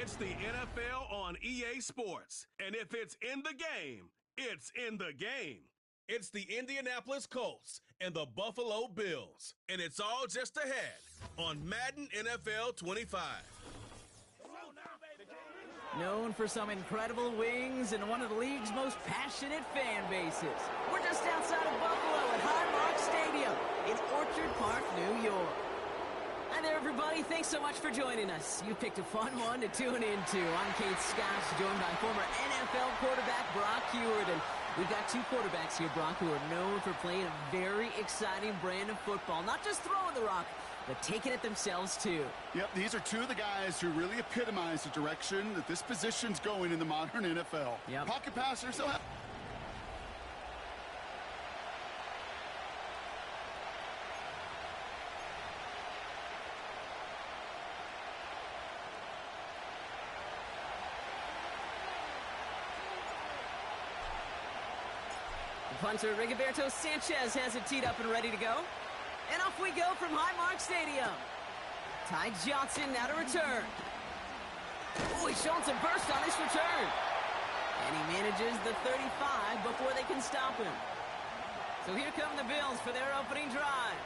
It's the NFL on EA Sports. And if it's in the game, it's in the game. It's the Indianapolis Colts and the Buffalo Bills. And it's all just ahead on Madden NFL 25. Known for some incredible wings and one of the league's most passionate fan bases. We're just outside of Buffalo at Highmark Stadium in Orchard Park, New York. Hi there, everybody. Thanks so much for joining us. You picked a fun one to tune into. I'm Kate Scott, joined by former NFL quarterback Brock Heward. And we've got two quarterbacks here, Brock, who are known for playing a very exciting brand of football. Not just throwing the rock, but taking it themselves, too. Yep, these are two of the guys who really epitomize the direction that this position's going in the modern NFL. Yep. Pocket passers, they'll have... The punter, Rigoberto Sanchez, has it teed up and ready to go. And off we go from Highmark Stadium. Ty Johnson now to return. Oh, he's showing some burst on his return. And he manages the 35 before they can stop him. So here come the Bills for their opening drive.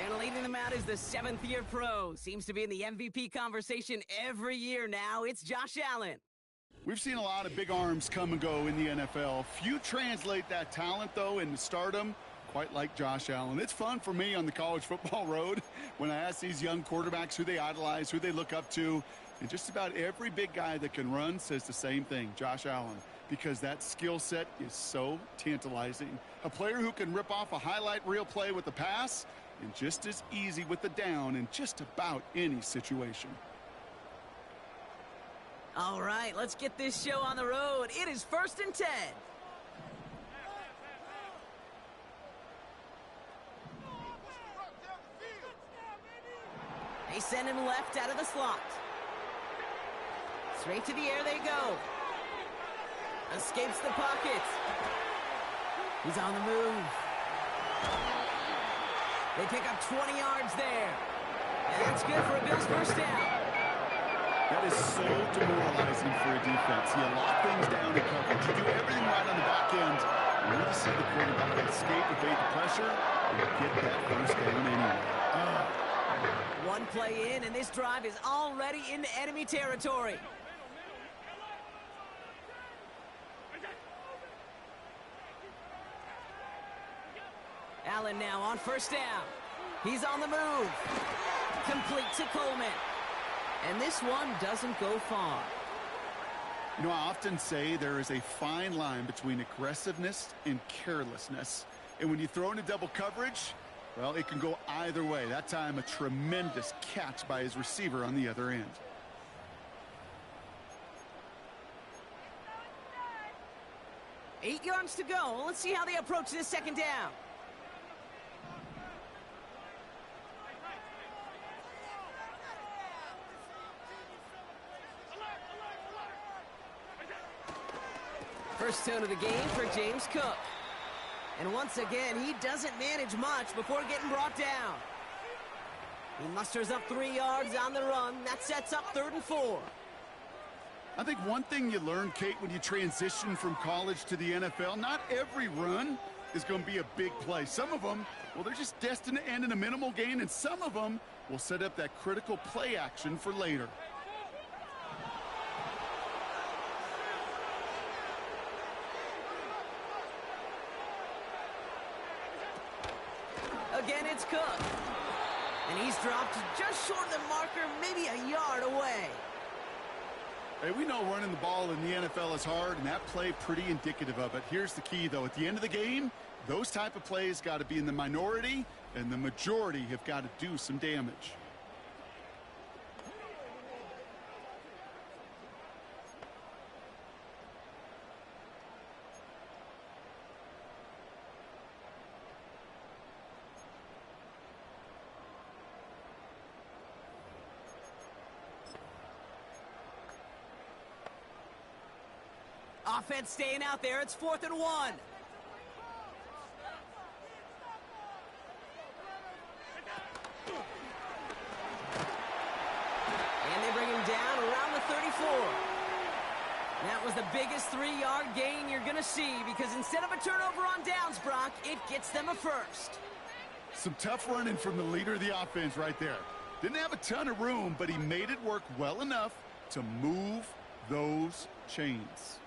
And leading them out is the seventh-year pro. Seems to be in the MVP conversation every year now. It's Josh Allen. We've seen a lot of big arms come and go in the NFL. Few translate that talent, though, into stardom, quite like Josh Allen. It's fun for me on the college football road when I ask these young quarterbacks who they idolize, who they look up to. And just about every big guy that can run says the same thing, Josh Allen, because that skill set is so tantalizing. A player who can rip off a highlight reel play with the pass and just as easy with the down in just about any situation. All right, let's get this show on the road. It is 1st and 10. They send him left out of the slot. Straight to the air they go. Escapes the pocket. He's on the move. They pick up 20 yards there. And that's good for a Bills first down. That is so demoralizing for a defense. You lock things down in coverage. You do everything right on the back end. You want to see the quarterback escape, evade the pressure, and get that first down anyway. One play in, and this drive is already into enemy territory. Allen now on first down. He's on the move. Complete to Coleman. And this one doesn't go far. You know, I often say there is a fine line between aggressiveness and carelessness. And when you throw into double coverage, well, it can go either way. That time, a tremendous catch by his receiver on the other end. Eight yards to go. Let's see how they approach this second down. First tone of the game for James Cook. And once again, he doesn't manage much before getting brought down. He musters up 3 yards on the run. That sets up 3rd and 4. I think one thing you learn, Kate, when you transition from college to the NFL, not every run is going to be a big play. Some of them, well, they're just destined to end in a minimal gain, and some of them will set up that critical play action for later. Again, it's Cook. And he's dropped just short of the marker, maybe a yard away. Hey, we know running the ball in the NFL is hard, and that play pretty indicative of it. Here's the key, though. At the end of the game, those type of plays got to be in the minority, and the majority have got to do some damage. Offense staying out there. It's 4th and 1. And they bring him down around the 35. was the biggest 3-yard gain you're going to see because instead of a turnover on downs, Brock, it gets them a first. Some tough running from the leader of the offense right there. Didn't have a ton of room, but he made it work well enough to move those chains.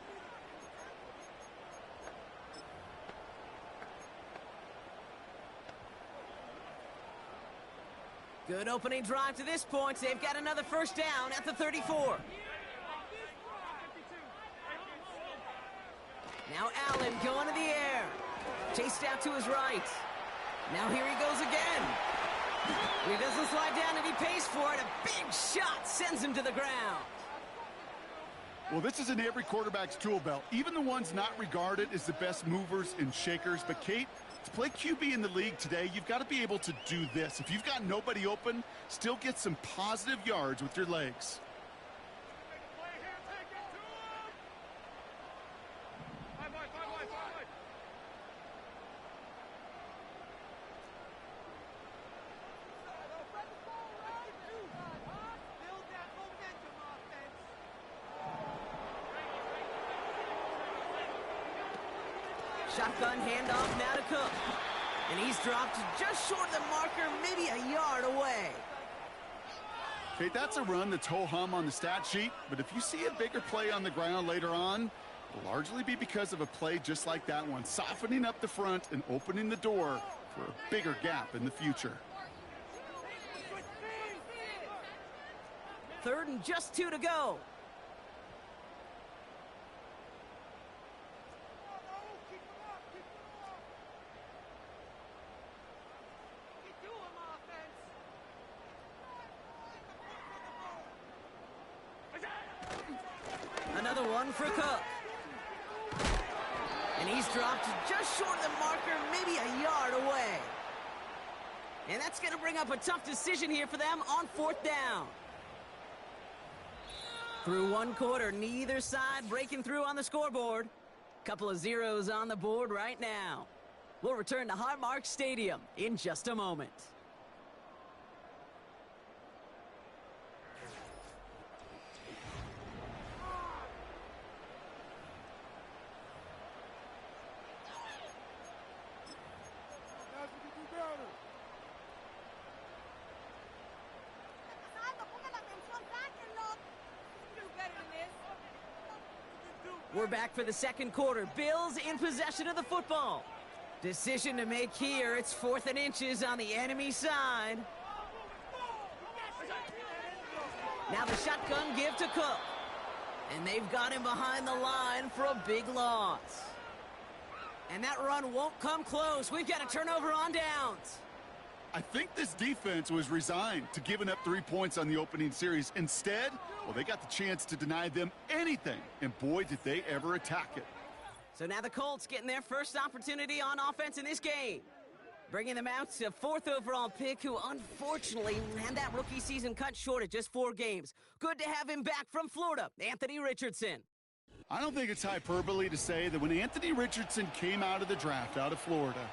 Good opening drive to this point. They've got another first down at the 34. Now Allen going to the air. Chased out to his right. Now here he goes again. He doesn't slide down and he pays for it. A big shot sends him to the ground. Well, this is in every quarterback's tool belt, even the ones not regarded as the best movers and shakers. But, Kate, to play QB in the league today, you've got to be able to do this. If you've got nobody open, still get some positive yards with your legs. Shotgun handoff now to Cook. And he's dropped just short of the marker, maybe a yard away. Okay, that's a run that's ho-hum on the stat sheet, but if you see a bigger play on the ground later on, it'll largely be because of a play just like that one, softening up the front and opening the door for a bigger gap in the future. 3rd and just 2 to go. Another one for Cook. And he's dropped just short of the marker, maybe a yard away. And that's going to bring up a tough decision here for them on 4th down. Through 1 quarter, neither side breaking through on the scoreboard. Couple of zeros on the board right now. We'll return to Highmark Stadium in just a moment. We're back for the 2nd quarter. Bills in possession of the football. Decision to make here. It's 4th and inches on the enemy side. Now the shotgun give to Cook. And they've got him behind the line for a big loss. And that run won't come close. We've got a turnover on downs. I think this defense was resigned to giving up 3 points on the opening series. Instead, well, they got the chance to deny them anything, and boy, did they ever attack it. So now the Colts getting their first opportunity on offense in this game. Bringing them out to 4th overall pick, who unfortunately had that rookie season cut short at just 4 games. Good to have him back from Florida, Anthony Richardson. I don't think it's hyperbole to say that when Anthony Richardson came out of the draft out of Florida,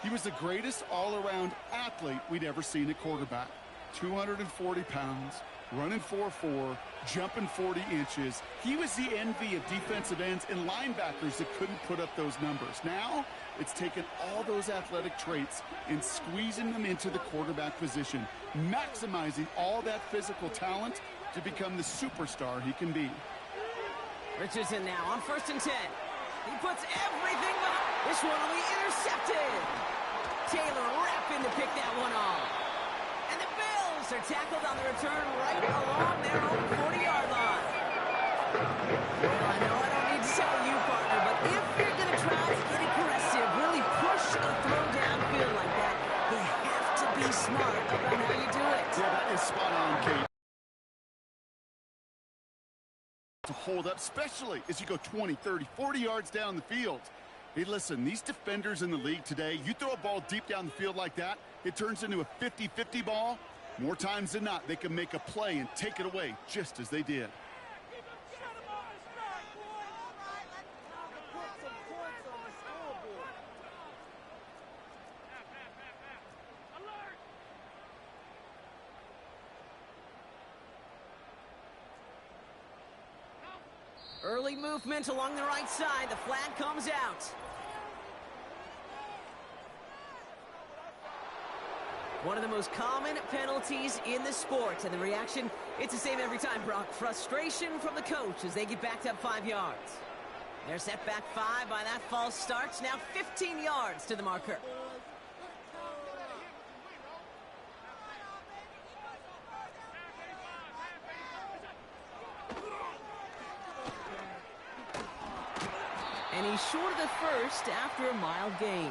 he was the greatest all-around athlete we'd ever seen at quarterback. 240 pounds, running 4.4, jumping 40 inches. He was the envy of defensive ends and linebackers that couldn't put up those numbers. Now, it's taken all those athletic traits and squeezing them into the quarterback position, maximizing all that physical talent to become the superstar he can be. Richardson now on 1st and 10. He puts everything behind. This one will be intercepted. Taylor rapping to pick that one off. And the Bills are tackled on the return right along their own 40-yard line. Well, I know I don't need to tell you, partner, but if you're going to try to get aggressive, really push a throw downfield like that, you have to be smart about how you do it. Yeah, that is spot on, Kate. To hold up, especially as you go 20, 30, 40 yards down the field. Hey, listen, these defenders in the league today, you throw a ball deep down the field like that, it turns into a 50-50 ball. More times than not, they can make a play and take it away, just as they did. Early movement along the right side. The flag comes out. One of the most common penalties in the sport. And the reaction, it's the same every time, Brock. Frustration from the coach as they get backed up 5 yards. They're set back 5 by that false start. Now 15 yards to the marker. And he's short of the first after a mild gain.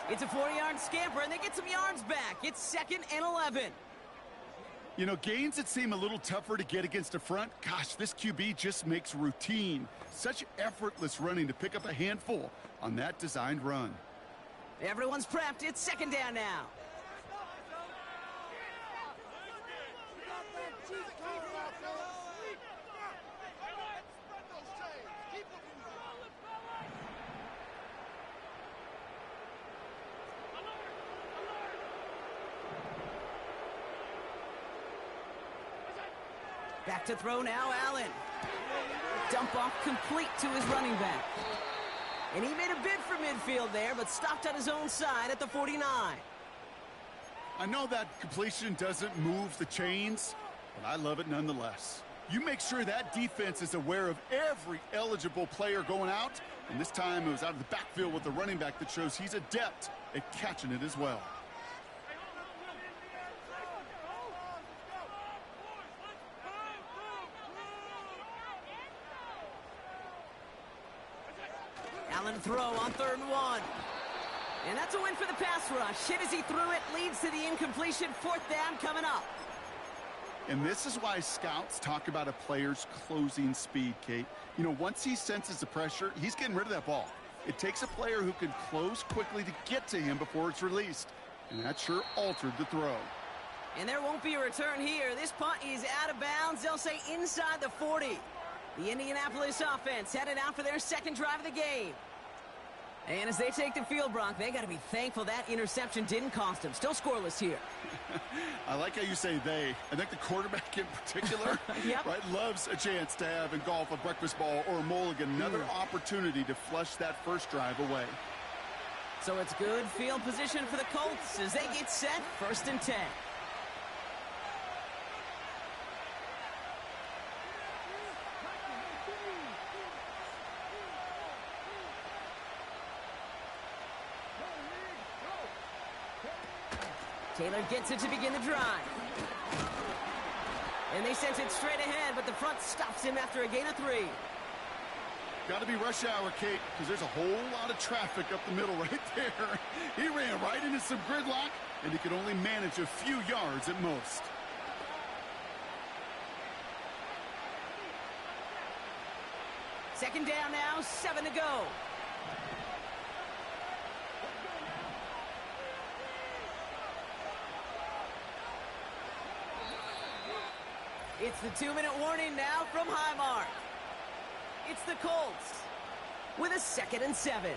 It's a 40-yard scamper, and they get some yards back. It's 2nd and 11. You know, gains that seem a little tougher to get against a front, gosh, this QB just makes routine. Such effortless running to pick up a handful on that designed run. Everyone's prepped. It's 2nd down now. Back to throw now, Allen. Dump off complete to his running back. And he made a bid for midfield there, but stopped on his own side at the 49. I know that completion doesn't move the chains, but I love it nonetheless. You make sure that defense is aware of every eligible player going out, and this time it was out of the backfield with the running back that shows he's adept at catching it as well. Allen throw on 3rd and 1. And that's a win for the pass rush. Hit as he threw it, leads to the incompletion. 4th down coming up. And this is why scouts talk about a player's closing speed, Kate. You know, once he senses the pressure, he's getting rid of that ball. It takes a player who can close quickly to get to him before it's released. And that sure altered the throw. And there won't be a return here. This punt is out of bounds. They'll say inside the 40. The Indianapolis offense headed out for their 2nd drive of the game. And as they take the field, Brock, they got to be thankful that interception didn't cost them. Still scoreless here. I like how you say they. I think the quarterback in particular yep. right, loves a chance to have in golf a breakfast ball or a mulligan, another opportunity to flush that first drive away. So it's good field position for the Colts as they get set 1st and 10. Taylor gets it to begin the drive. And they sent it straight ahead, but the front stops him after a gain of 3. Got to be rush hour, Kate, because there's a whole lot of traffic up the middle right there. He ran right into some gridlock, and he could only manage a few yards at most. Second down now, 7 to go. It's the 2-minute warning now from Highmark. It's the Colts with a 2nd and 7.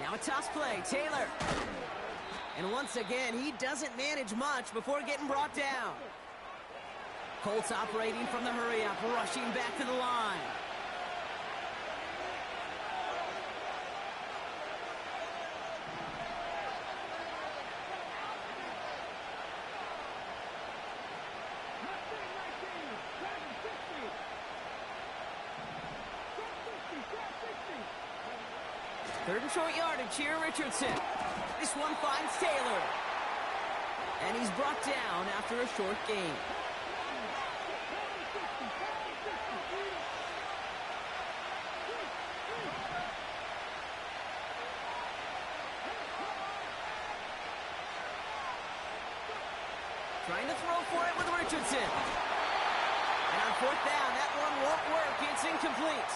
Now a toss play, Taylor. And once again, he doesn't manage much before getting brought down. Colts operating from the hurry-up, rushing back to the line. Third and short yardage here, Richardson. This one finds Taylor. And he's brought down after a short gain. Trying to throw for it with Richardson. And on 4th down, that one won't work. It's incomplete.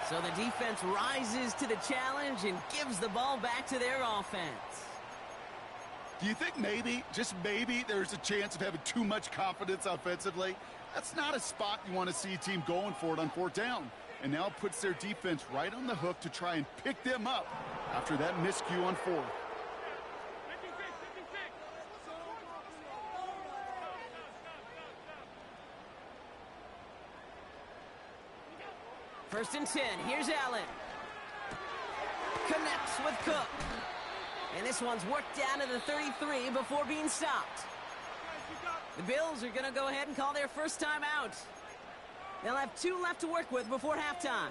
So the defense rises to the challenge and gives the ball back to their offense. Do you think maybe, just maybe, there's a chance of having too much confidence offensively? That's not a spot you want to see a team going for it on fourth down. And now it puts their defense right on the hook to try and pick them up after that miscue on fourth. First and 10. Here's Allen. Connects with Cook. And this one's worked down to the 33 before being stopped. The Bills are going to go ahead and call their first time out. They'll have 2 left to work with before halftime.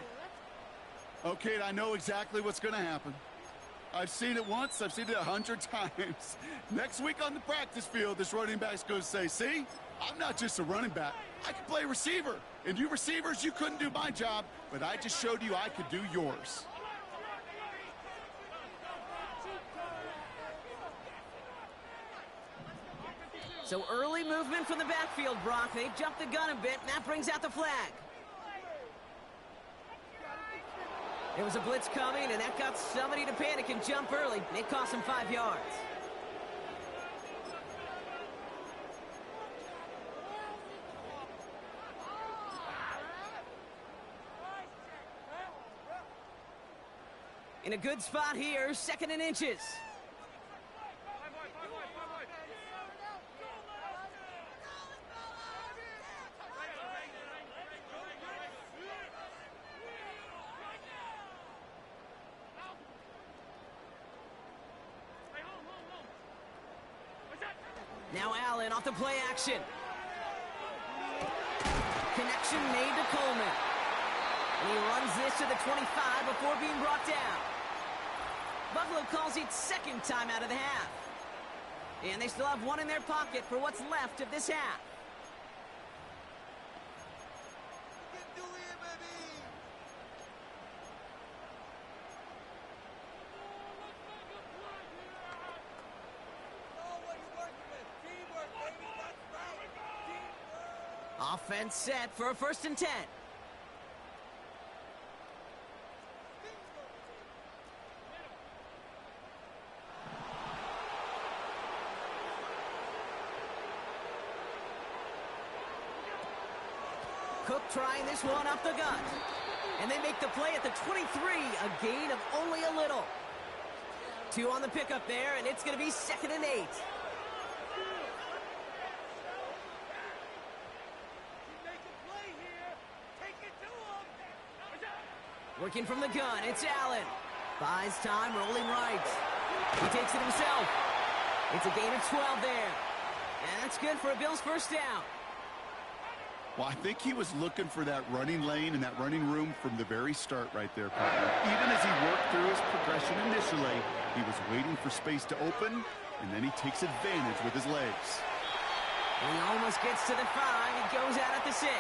Okay, I know exactly what's going to happen. I've seen it once. I've seen it 100 times. Next week on the practice field, this running back's going to say, see, I'm not just a running back. I can play receiver. And you receivers, you couldn't do my job, but I just showed you I could do yours. So early movement from the backfield, Brock. They've jumped the gun a bit, and that brings out the flag. There was a blitz coming, and that got somebody to panic and jump early. It cost them 5 yards. In a good spot here, 2nd and inches. Now Allen off the play action. Connection made to Coleman. And he runs this to the 25 before being brought down. Buffalo calls it 2nd time out of the half. And they still have 1 in their pocket for what's left of this half. Offense set for a 1st and 10. Cook trying this one off the gut. And they make the play at the 23, a gain of only a little. 2 on the pickup there, and it's going to be 2nd and 8. Working from the gun, it's Allen. Buys time, rolling right. He takes it himself. It's a gain of 12 there. And that's good for a Bills first down. Well, I think he was looking for that running lane and that running room from the very start right there, partner. Even as he worked through his progression initially, he was waiting for space to open, and then he takes advantage with his legs. He almost gets to the 5. He goes out at the 6.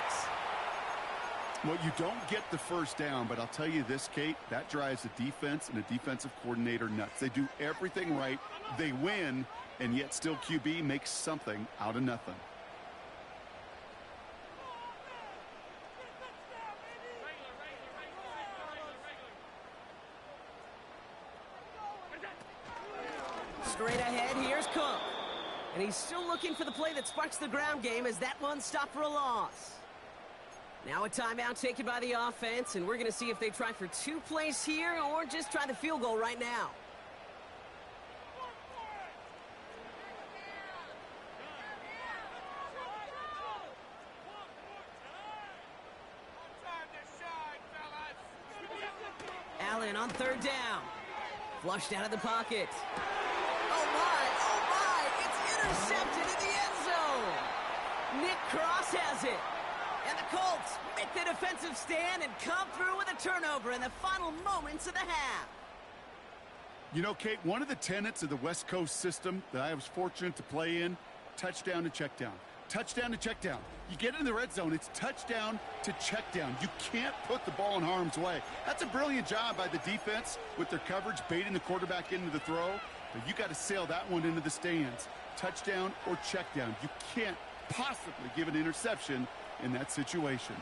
Well, you don't get the first down, but I'll tell you this, Kate, that drives a defense and a defensive coordinator nuts. They do everything right, they win, and yet still QB makes something out of nothing. Straight ahead, here's Cook. And he's still looking for the play that sparks the ground game as that one stopped for a loss. Now a timeout taken by the offense, and we're going to see if they try for 2 plays here or just try the field goal right now. Allen on 3rd down. Flushed out of the pocket. Oh my, it's intercepted in the end zone. Nick Cross has it. And the Colts make the defensive stand and come through with a turnover in the final moments of the half. You know, Kate, one of the tenets of the West Coast system that I was fortunate to play in, touchdown to check down. Touchdown to check down. You get in the red zone, it's touchdown to check down. You can't put the ball in harm's way. That's a brilliant job by the defense with their coverage, baiting the quarterback into the throw. But you got to sail that one into the stands. Touchdown or check down. You can't possibly give an interception in that situation.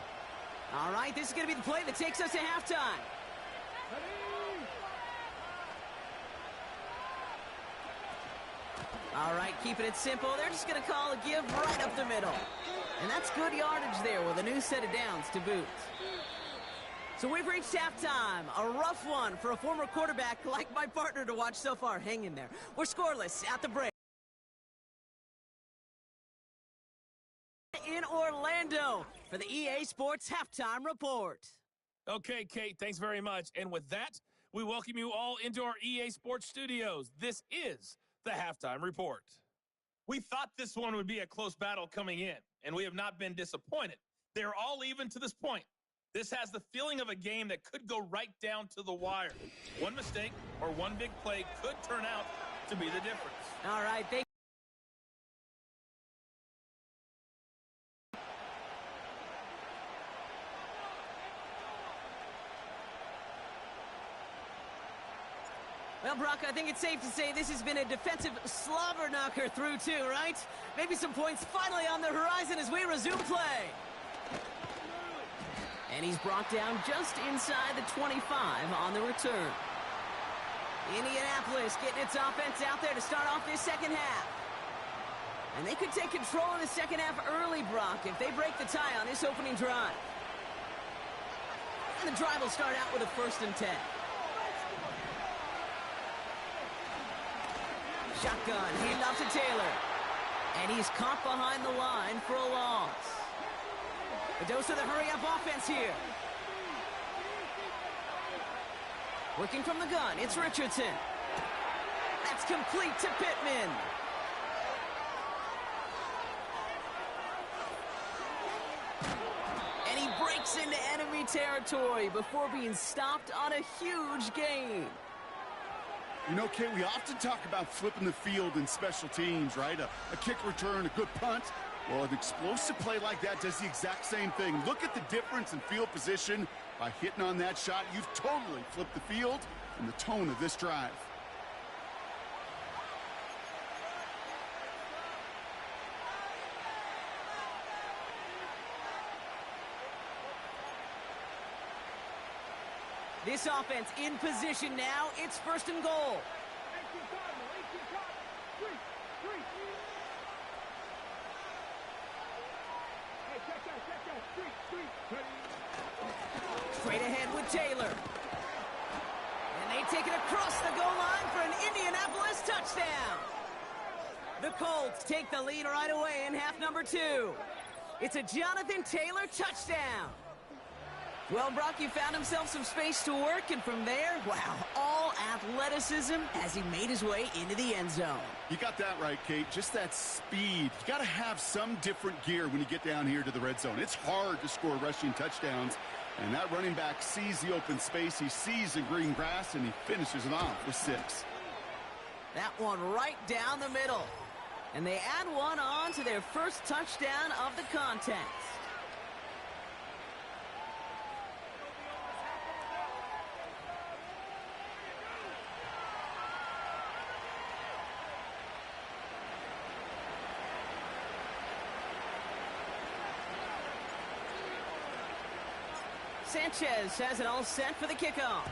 All right, this is going to be the play that takes us to halftime. keeping it simple. They're just going to call a give right up the middle. And that's good yardage there with a new set of downs to boot. So we've reached halftime. A rough one for a former quarterback like my partner to watch so far. Hang in there. We're scoreless at the break. In Orlando for the EA Sports Halftime Report. Okay, Kate, thanks very much. And with that, we welcome you all into our EA Sports studios. This is the Halftime Report. We thought this one would be a close battle coming in, and we have not been disappointed. They're all even to this point. This has the feeling of a game that could go right down to the wire. One mistake or one big play could turn out to be the difference. All right, Well, Brock, I think it's safe to say this has been a defensive slobber knocker through two, right? Maybe some points finally on the horizon as we resume play. And he's brought down just inside the 25 on the return. Indianapolis getting its offense out there to start off this second half. And they could take control of the second half early, Brock, if they break the tie on this opening drive. And the drive will start out with a 1st and 10. Shotgun, handoff to Taylor. And he's caught behind the line for a loss. A dose of the hurry-up offense here. Working from the gun, it's Richardson. That's complete to Pittman. And he breaks into enemy territory before being stopped on a huge gain. You know, Kate, we often talk about flipping the field in special teams, right? A kick return, a good punt. Well, an explosive play like that does the exact same thing. Look at the difference in field position. By hitting on that shot, you've totally flipped the field and the tone of this drive. This offense in position now. It's 1st and goal. Straight ahead with Taylor. And they take it across the goal line for an Indianapolis touchdown. The Colts take the lead right away in half number 2. It's a Jonathan Taylor touchdown. Well, Brock, he found himself some space to work, and from there, wow, all athleticism as he made his way into the end zone. You got that right, Kate. Just that speed. You got to have some different gear when you get down here to the red zone. It's hard to score rushing touchdowns, and that running back sees the open space, he sees the green grass, and he finishes it off with 6. That one right down the middle. And they add one on to their first touchdown of the contest. Sanchez has it all set for the kickoff.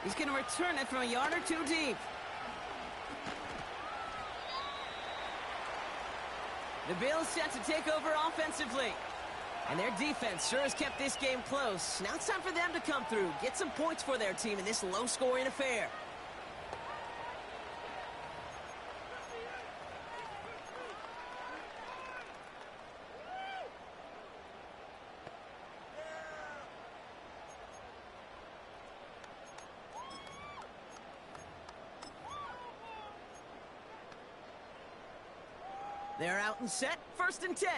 He's going to return it from a yard or 2 deep. The Bills set to take over offensively. And their defense sure has kept this game close. Now it's time for them to come through, get some points for their team in this low-scoring affair. They're out and set, 1st and 10.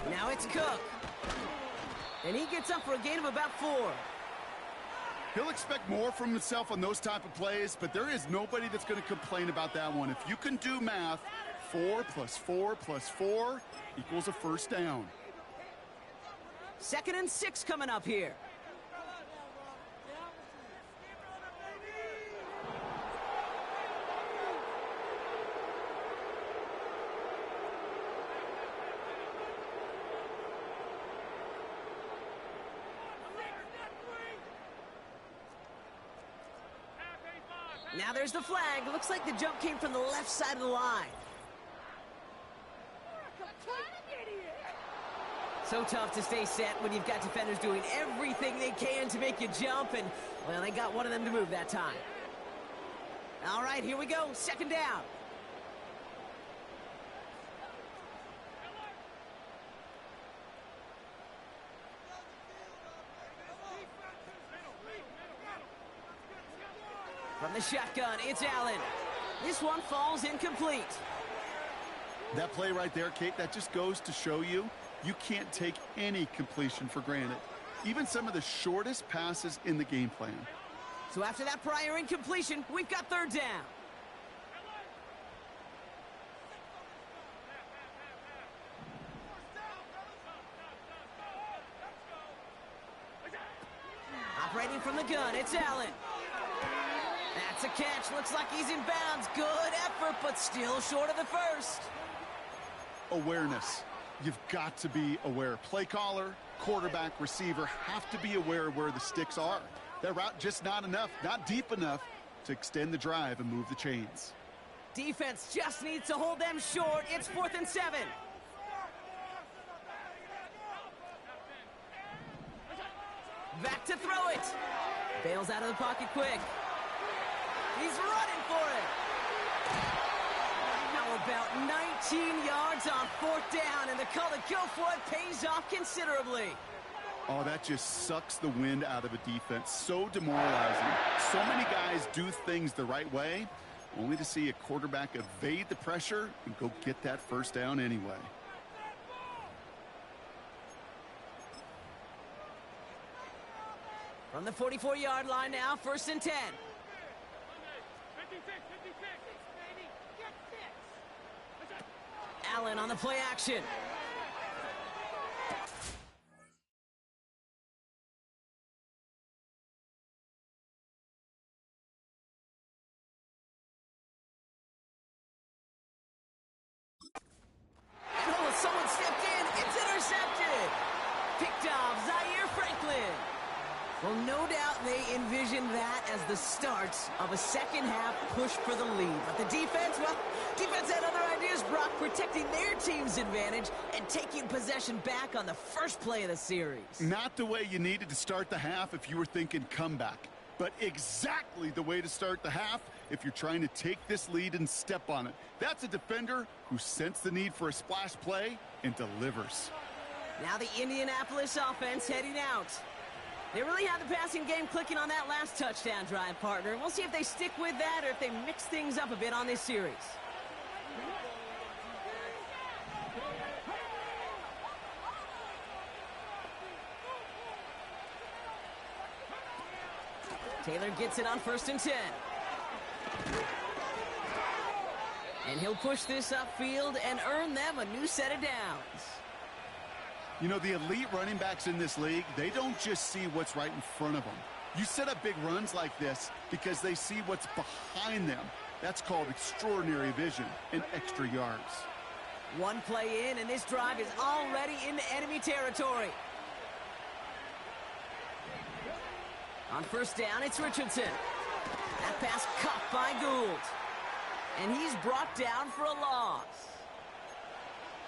Now it's Cook. And he gets up for a gain of about 4. He'll expect more from himself on those type of plays, but there is nobody that's going to complain about that one. If you can do math, 4 + 4 + 4 equals a 1st down. 2nd and 6 coming up here. Now there's the flag. Looks like the jump came from the left side of the line. So tough to stay set when you've got defenders doing everything they can to make you jump, and, well, they got one of them to move that time. All right, here we go. Second down. From the shotgun, it's Allen. This one falls incomplete. That play right there, Kate, that just goes to show you can't take any completion for granted. Even some of the shortest passes in the game plan. So after that prior incompletion, we've got third down. Operating from the gun, it's Allen. That's a catch. Looks like he's in bounds. Good effort, but still short of the first. Awareness. You've got to be aware. Play caller, quarterback, receiver have to be aware of where the sticks are. That route just not enough, not deep enough to extend the drive and move the chains. Defense just needs to hold them short. It's 4th and 7. Back to throw it. Bails out of the pocket quick. He's running for it. How about 19 yards on 4th down, and the call to go for it pays off considerably. Oh, that just sucks the wind out of a defense. So demoralizing. So many guys do things the right way, only to see a quarterback evade the pressure and go get that first down anyway. From the 44-yard line now, 1st and 10. Allen on the play action. And someone stepped in. It's intercepted. Picked off Zaire Franklin. Well, no doubt they envisioned that as the start of a second-half push for the lead. But the defense, well, defense had other ideas, Brock, protecting their team's advantage and taking possession back on the first play of the series. Not the way you needed to start the half if you were thinking comeback, but exactly the way to start the half if you're trying to take this lead and step on it. That's a defender who sensed the need for a splash play and delivers. Now the Indianapolis offense heading out. They really had the passing game clicking on that last touchdown drive, partner. We'll see if they stick with that or if they mix things up a bit on this series. Taylor gets it on 1st and 10. And he'll push this upfield and earn them a new set of downs. You know, the elite running backs in this league, they don't just see what's right in front of them. You set up big runs like this because they see what's behind them. That's called extraordinary vision and extra yards. One play in, and this drive is already into enemy territory. On 1st down, it's Richardson. That pass caught by Gould. And he's brought down for a loss.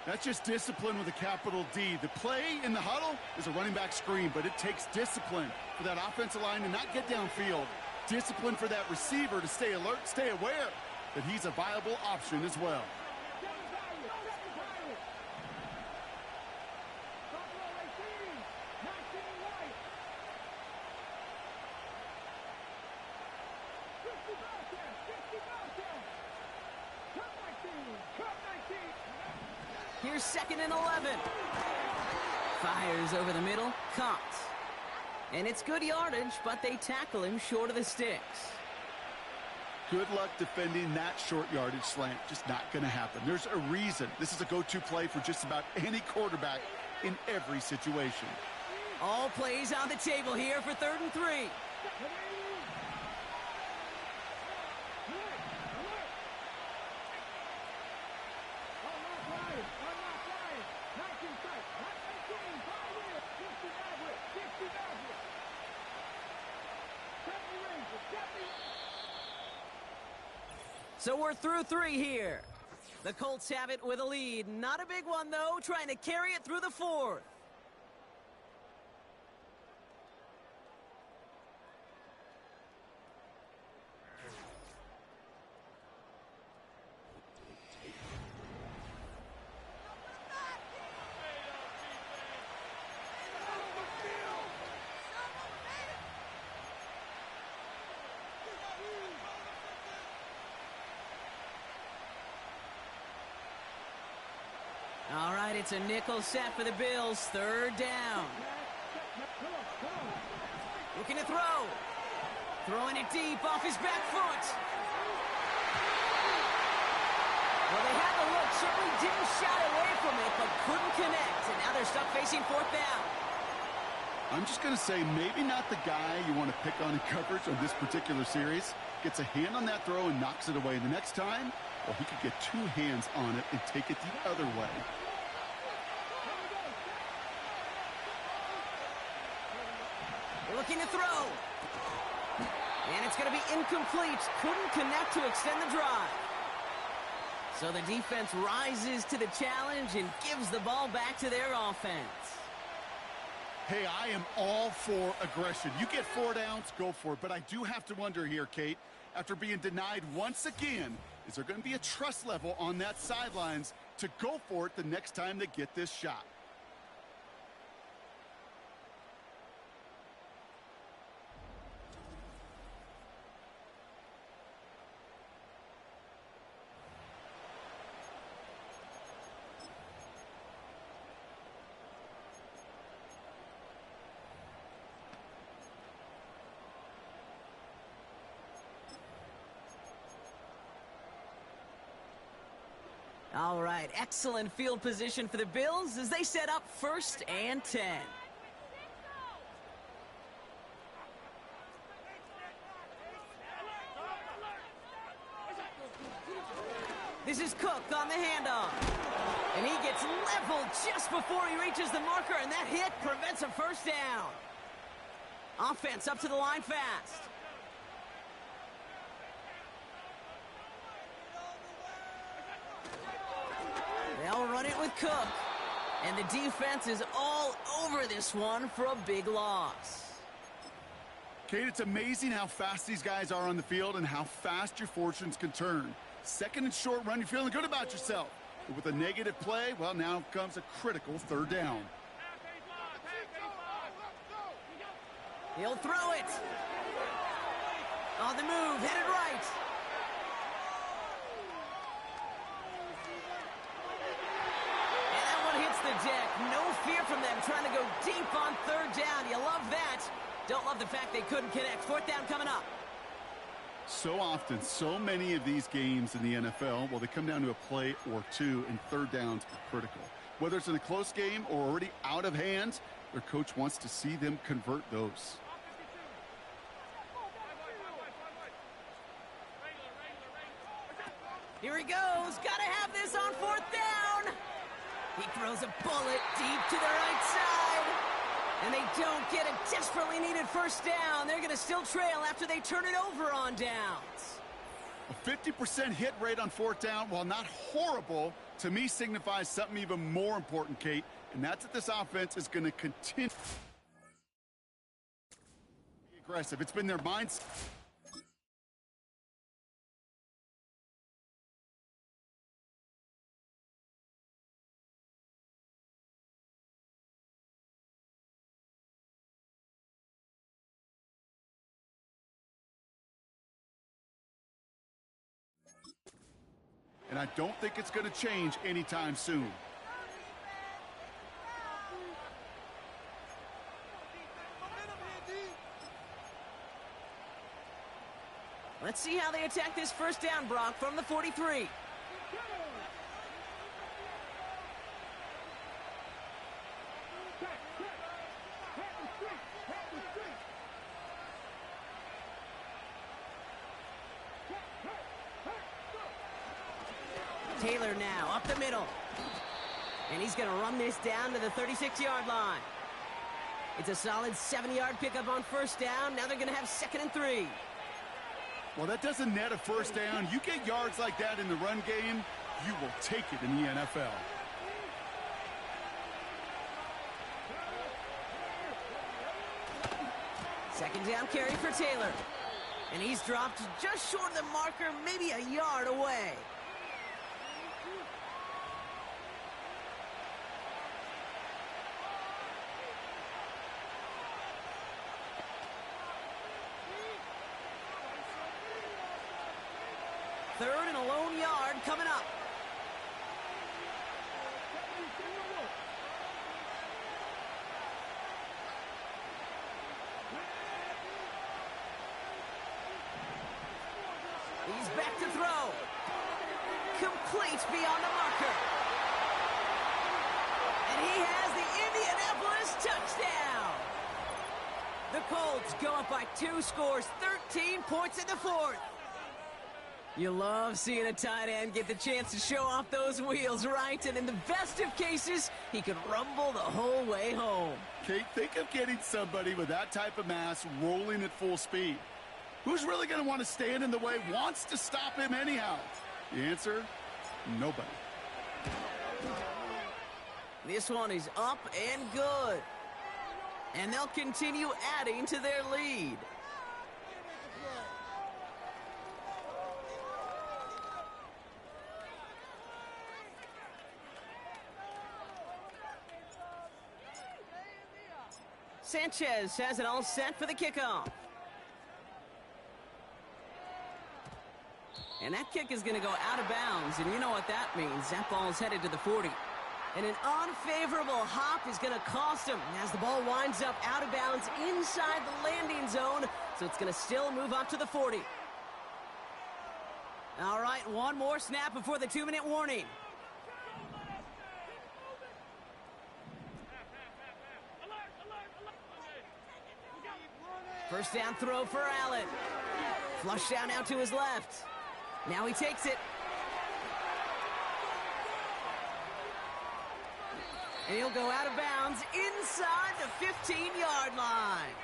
That's just discipline with a capital D. The play in the huddle is a running back screen, but it takes discipline for that offensive line to not get downfield. Discipline for that receiver to stay alert, stay aware that he's a viable option as well. Here's 2nd and 11. Fires over the middle, caught. And it's good yardage, but they tackle him short of the sticks. Good luck defending that short yardage slant. Just not going to happen. There's a reason. This is a go-to play for just about any quarterback in every situation. All plays on the table here for 3rd and 3. So we're through 3 here. The Colts have it with a lead. Not a big one, though, trying to carry it through the 4th. All right, it's a nickel set for the Bills. 3rd down. Looking to throw. Throwing it deep off his back foot. Well, they had the look. Certainly didn't shy away from it, but couldn't connect. And now they're stuck facing 4th down. I'm just going to say maybe not the guy you want to pick on in coverage on this particular series. Gets a hand on that throw and knocks it away. The next time, well, he could get 2 hands on it and take it the other way. Looking to throw. And it's going to be incomplete. Couldn't connect to extend the drive. So the defense rises to the challenge and gives the ball back to their offense. Hey, I am all for aggression. You get 4 downs, go for it. But I do have to wonder here, Kate, after being denied once again, is there going to be a trust level on that sidelines to go for it the next time they get this shot? All right, excellent field position for the Bills as they set up 1st and 10. This is Cook on the handoff. And he gets leveled just before he reaches the marker, and that hit prevents a 1st down. Offense up to the line fast. They'll run it with Cook. And the defense is all over this one for a big loss. Kate, it's amazing how fast these guys are on the field and how fast your fortunes can turn. 2nd and short run, you're feeling good about yourself. But with a negative play, well, now comes a critical 3rd down. He'll throw it. On the move, headed right. The deck. No fear from them trying to go deep on 3rd down. You love that. Don't love the fact they couldn't connect. 4th down coming up. So often, so many of these games in the NFL, well, they come down to a play or 2, and 3rd downs are critical. Whether it's in a close game or already out of hand, their coach wants to see them convert those. Here he goes. Got to have this on 4th down. He throws a bullet deep to the right side. And they don't get a desperately needed 1st down. They're going to still trail after they turn it over on downs. A 50% hit rate on 4th down, while not horrible, to me signifies something even more important, Kate. And that's that this offense is going to continue to be aggressive. It's been their mindset. And I don't think it's going to change anytime soon. Let's see how they attack this 1st down, Brock, from the 43. Taylor now up the middle. And he's going to run this down to the 36-yard line. It's a solid 7-yard pickup on 1st down. Now they're going to have 2nd and 3. Well, that doesn't net a first down. You get yards like that in the run game, you will take it in the NFL. Second down carry for Taylor. And he's dropped just short of the marker, maybe a yard away. Third and a lone yard coming up. He's back to throw. Complete beyond the marker. And he has the Indianapolis touchdown. The Colts go up by 2 scores, 13 points in the fourth. You love seeing a tight end get the chance to show off those wheels, right? And in the best of cases, he could rumble the whole way home. Kate, think of getting somebody with that type of mass rolling at full speed. Who's really going to want to stand in the way, wants to stop him anyhow? The answer, nobody. This one is up and good. And they'll continue adding to their lead. Sanchez has it all set for the kickoff. And that kick is going to go out of bounds, and you know what that means. That ball's headed to the 40. And an unfavorable hop is going to cost him as the ball winds up out of bounds inside the landing zone, so it's going to still move up to the 40. All right, one more snap before the 2-minute warning. First down throw for Allen. Flush down now to his left. Now he takes it. And he'll go out of bounds inside the 15-yard line.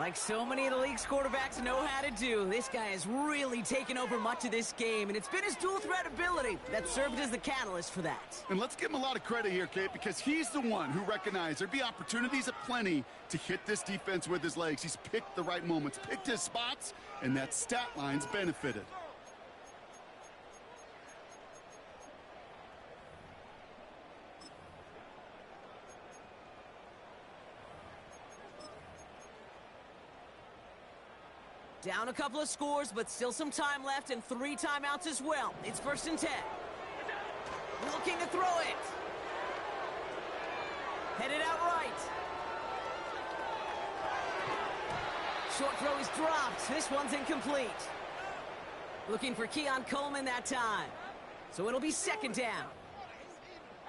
Like so many of the league's quarterbacks know how to do, this guy has really taken over much of this game, and it's been his dual threat ability that served as the catalyst for that. And let's give him a lot of credit here, Kate, because he's the one who recognized there'd be opportunities aplenty to hit this defense with his legs. He's picked the right moments, picked his spots, and that stat line's benefited. Down a couple of scores, but still some time left and 3 timeouts as well. It's 1st and 10. Looking to throw it. Headed out right. Short throw is dropped. This one's incomplete. Looking for Keon Coleman that time. So it'll be 2nd down.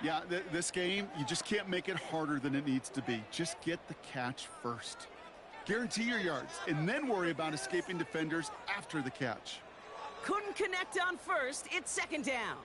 Yeah, this game, you just can't make it harder than it needs to be. Just get the catch first. Guarantee your yards, and then worry about escaping defenders after the catch. Couldn't connect on first. It's 2nd down.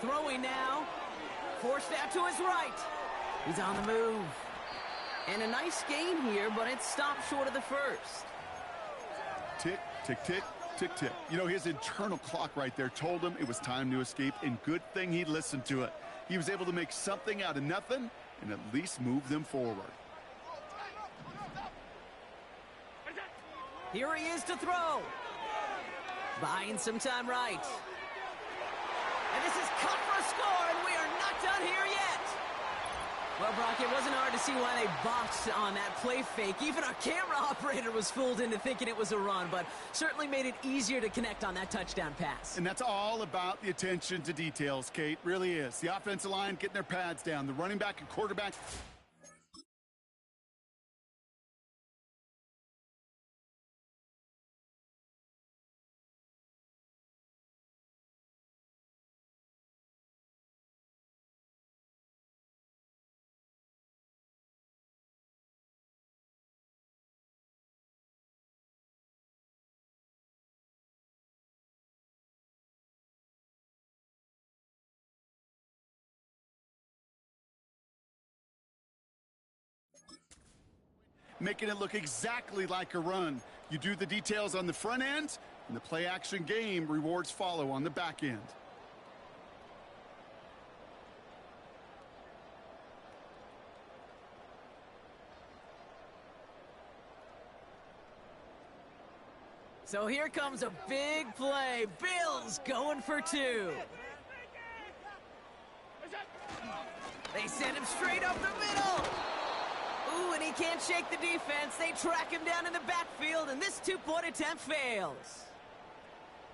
Throwing now. Forced out to his right. He's on the move. And a nice gain here, but it stopped short of the first. Tick, tick, tick, tick, tick. You know, his internal clock right there told him it was time to escape, and good thing he listened to it. He was able to make something out of nothing and at least move them forward. Here he is to throw. Buying some time right. And this is cut for a score, and we are not done here yet. Well, Brock, it wasn't hard to see why they botched on that play fake. Even our camera operator was fooled into thinking it was a run, but certainly made it easier to connect on that touchdown pass. And that's all about the attention to details, Kate. Really is. The offensive line getting their pads down. The running back and quarterback making it look exactly like a run. You do the details on the front end, and the play-action game rewards follow on the back end. So here comes a big play. Bills going for two. They send him straight up the middle. Ooh, and he can't shake the defense. They track him down in the backfield, and this two-point attempt fails.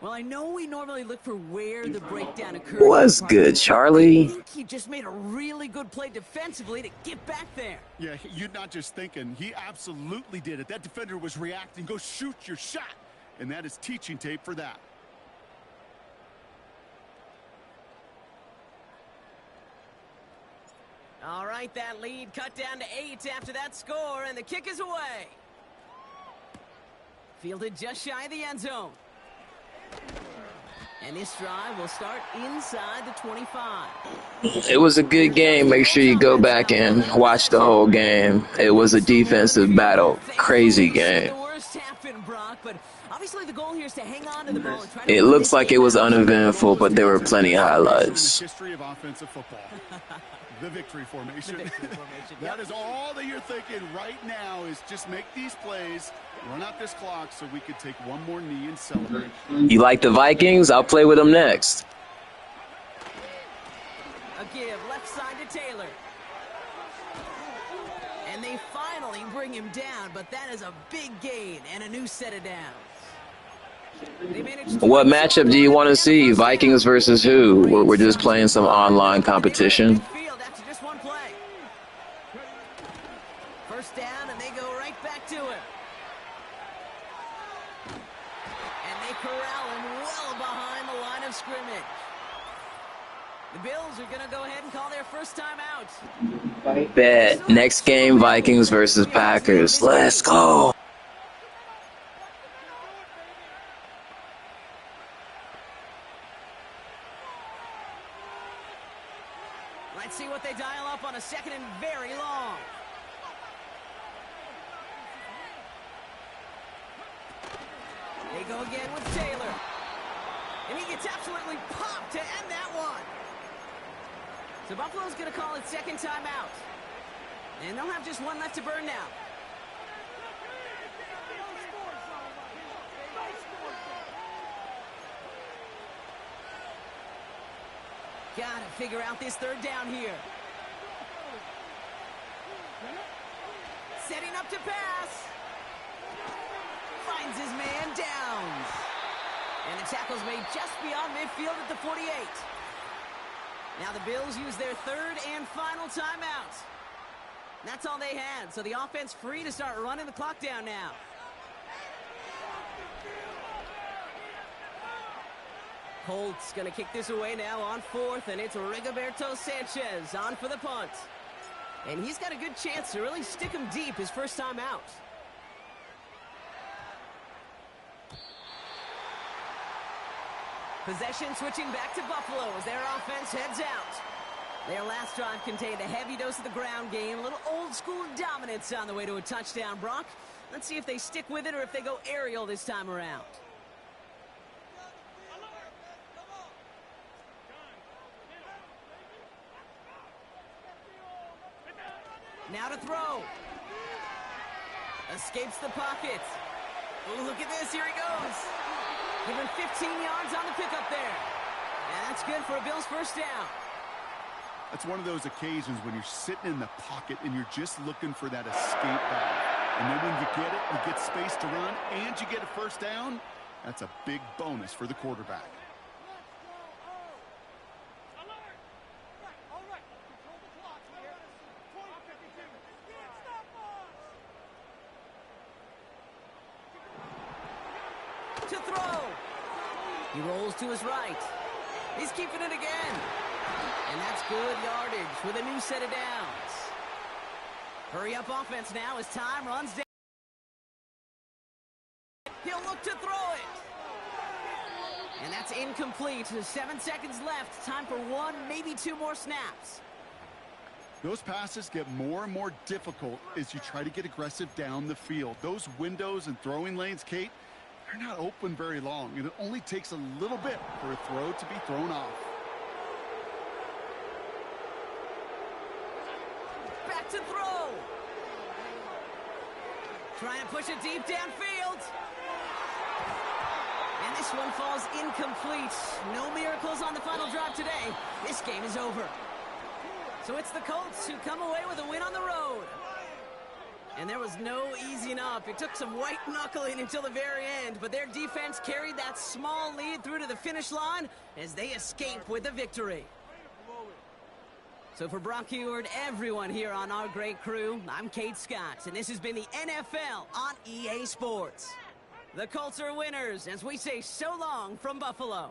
Well, I know we normally look for where the breakdown occurs. What's good, Charlie? I think he just made a really good play defensively to get back there. Yeah, you're not just thinking. He absolutely did it. That defender was reacting. Go shoot your shot. And that is teaching tape for that. All right, that lead cut down to 8 after that score, and the kick is away. Fielded just shy of the end zone. And this drive will start inside the 25. It was a good game. Make sure you go back and watch the whole game. It was a defensive battle. Crazy game. The worst happened, Brock, but obviously the goal here is to hang on to the ball and try to It looks like it was uneventful, but there were plenty of highlights. History of offensive football. The victory formation. That is all that you're thinking right now is just make these plays, run out this clock so we could take one more knee and celebrate. You like the Vikings? I'll play with them next. A give left side to Taylor. And they finally bring him down, but that is a big gain and a new set of downs. What matchup do you want to see? Vikings versus who? We're just playing some online competition. After just one play. First down, and they go right back to him. And they corral him well behind the line of scrimmage. The Bills are going to go ahead and call their first timeout. Bet. Next game, Vikings versus Packers. Let's go. Let's see what they dial up on a second and very long. They go again with Taylor. And he gets absolutely popped to end that one. So Buffalo's going to call it second timeout. And they'll have just one left to burn now. Got to figure out this third down here. Setting up to pass. Finds his man down. And the tackle's made just beyond midfield at the 48. Now the Bills use their third and final timeout. That's all they had, so the offense free to start running the clock down now. Colts going to kick this away now on fourth, and it's Rigoberto Sanchez on for the punt. And he's got a good chance to really stick him deep his first time out. Possession switching back to Buffalo as their offense heads out. Their last drive contained a heavy dose of the ground game, a little old-school dominance on the way to a touchdown, Brock. Let's see if they stick with it or if they go aerial this time around. Now to throw. Escapes the pocket. Oh, look at this. Here he goes. Given 15 yards on the pickup there. And that's good for a Bills first down. That's one of those occasions when you're sitting in the pocket and you're just looking for that escape valve. And then when you get it, you get space to run, and you get a first down, that's a big bonus for the quarterback. To throw. He rolls to his right. He's keeping it again. And that's good yardage with a new set of downs. Hurry up offense now as time runs down. He'll look to throw it. And that's incomplete. 7 seconds left. Time for one, maybe two more snaps. Those passes get more and more difficult as you try to get aggressive down the field. Those windows and throwing lanes, Kate, they're not open very long, and it only takes a little bit for a throw to be thrown off. Back to throw. Trying to push it deep downfield. And this one falls incomplete. No miracles on the final drive today. This game is over. So it's the Colts who come away with a win on the road. And there was no easing up. It took some white knuckling until the very end, but their defense carried that small lead through to the finish line as they escape with the victory. So for Brock Eward, everyone here on our great crew, I'm Kate Scott, and this has been the NFL on EA Sports. The Colts are winners as we say so long from Buffalo.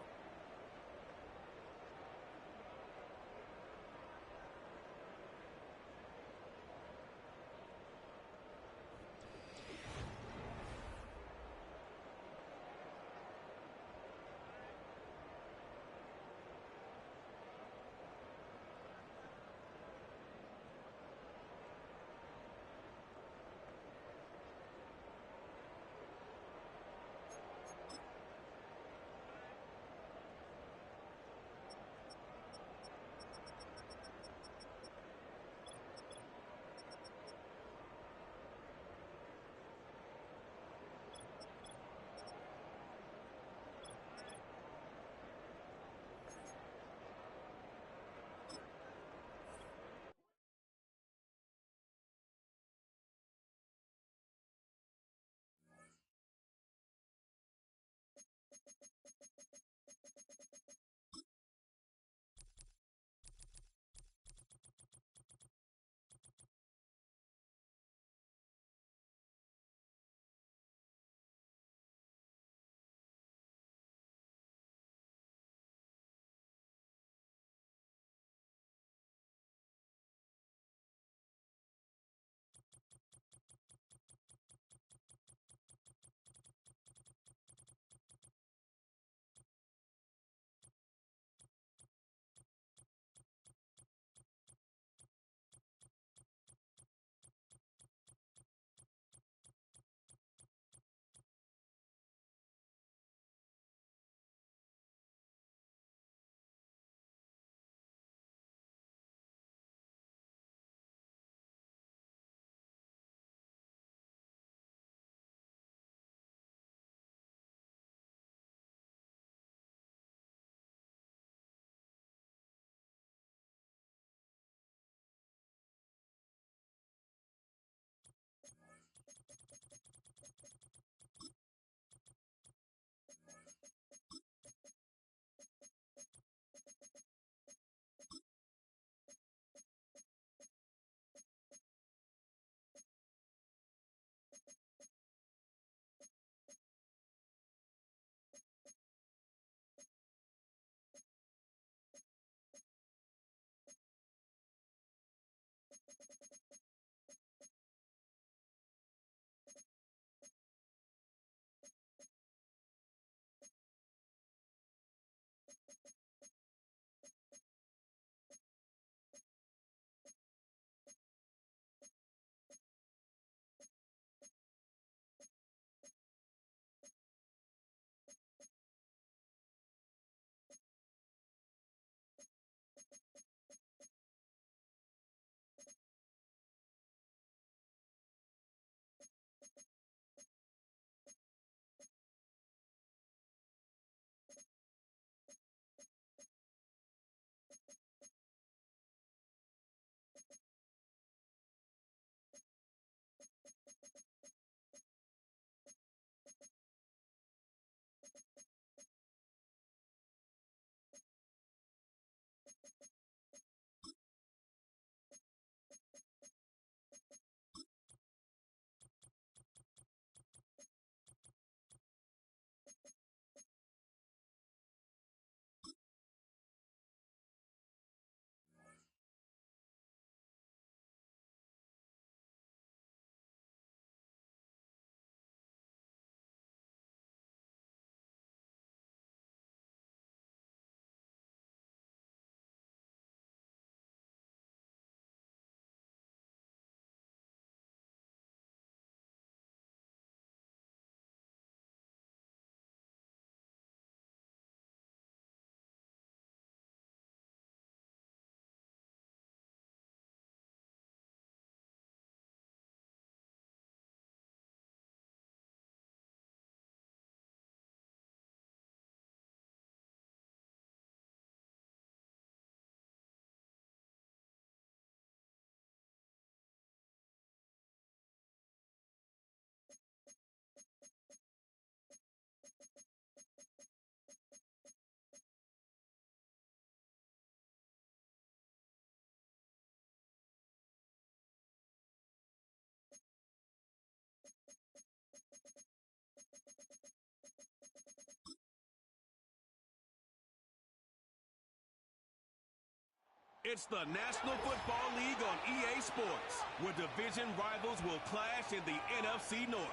It's the National Football League on EA Sports, where division rivals will clash in the NFC North.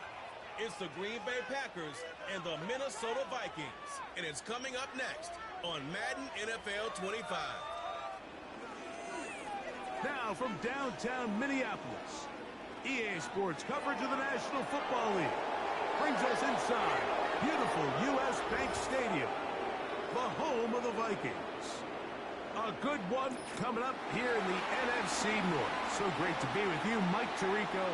It's the Green Bay Packers and the Minnesota Vikings, and it's coming up next on Madden NFL 25. Now from downtown Minneapolis, EA Sports coverage of the National Football League brings us inside beautiful U.S. Bank Stadium, the home of the Vikings. A good one coming up here in the NFC North. So great to be with you, Mike Tirico,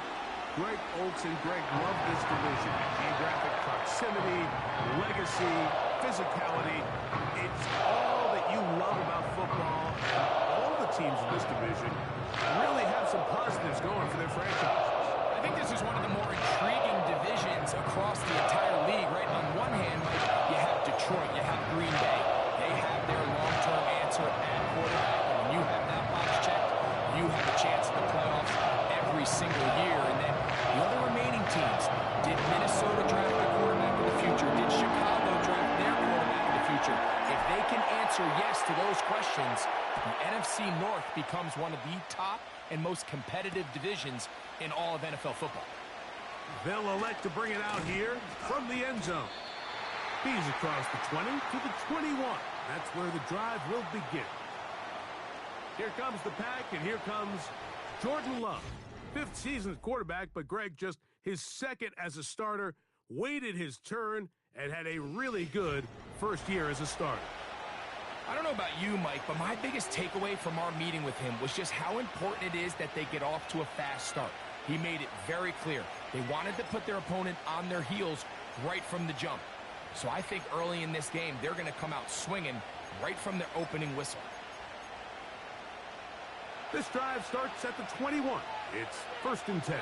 Greg Olson. Greg, love this division. Geographic proximity, legacy, physicality. It's all that you love about football. All the teams in this division really have some positives going for their franchises. I think this is one of the more intriguing divisions across the entire league, right? On one hand, Mike, you have Detroit, you have Green Bay. They have their long-term answer at quarterback. And when you have that box checked, you have a chance in the playoffs every single year. And then the other remaining teams, did Minnesota draft their quarterback in the future? Did Chicago draft their quarterback in the future? If they can answer yes to those questions, the NFC North becomes one of the top and most competitive divisions in all of NFL football. They'll elect to bring it out here from the end zone. He's across the 20 to the 21. That's where the drive will begin. Here comes the pack, and here comes Jordan Love. 5th season at quarterback, but Greg, just his 2nd as a starter, waited his turn, and had a really good first year as a starter. I don't know about you, Mike, but my biggest takeaway from our meeting with him was just how important it is that they get off to a fast start. He made it very clear. They wanted to put their opponent on their heels right from the jump. So I think early in this game, they're going to come out swinging right from their opening whistle. This drive starts at the 21. It's 1st and 10.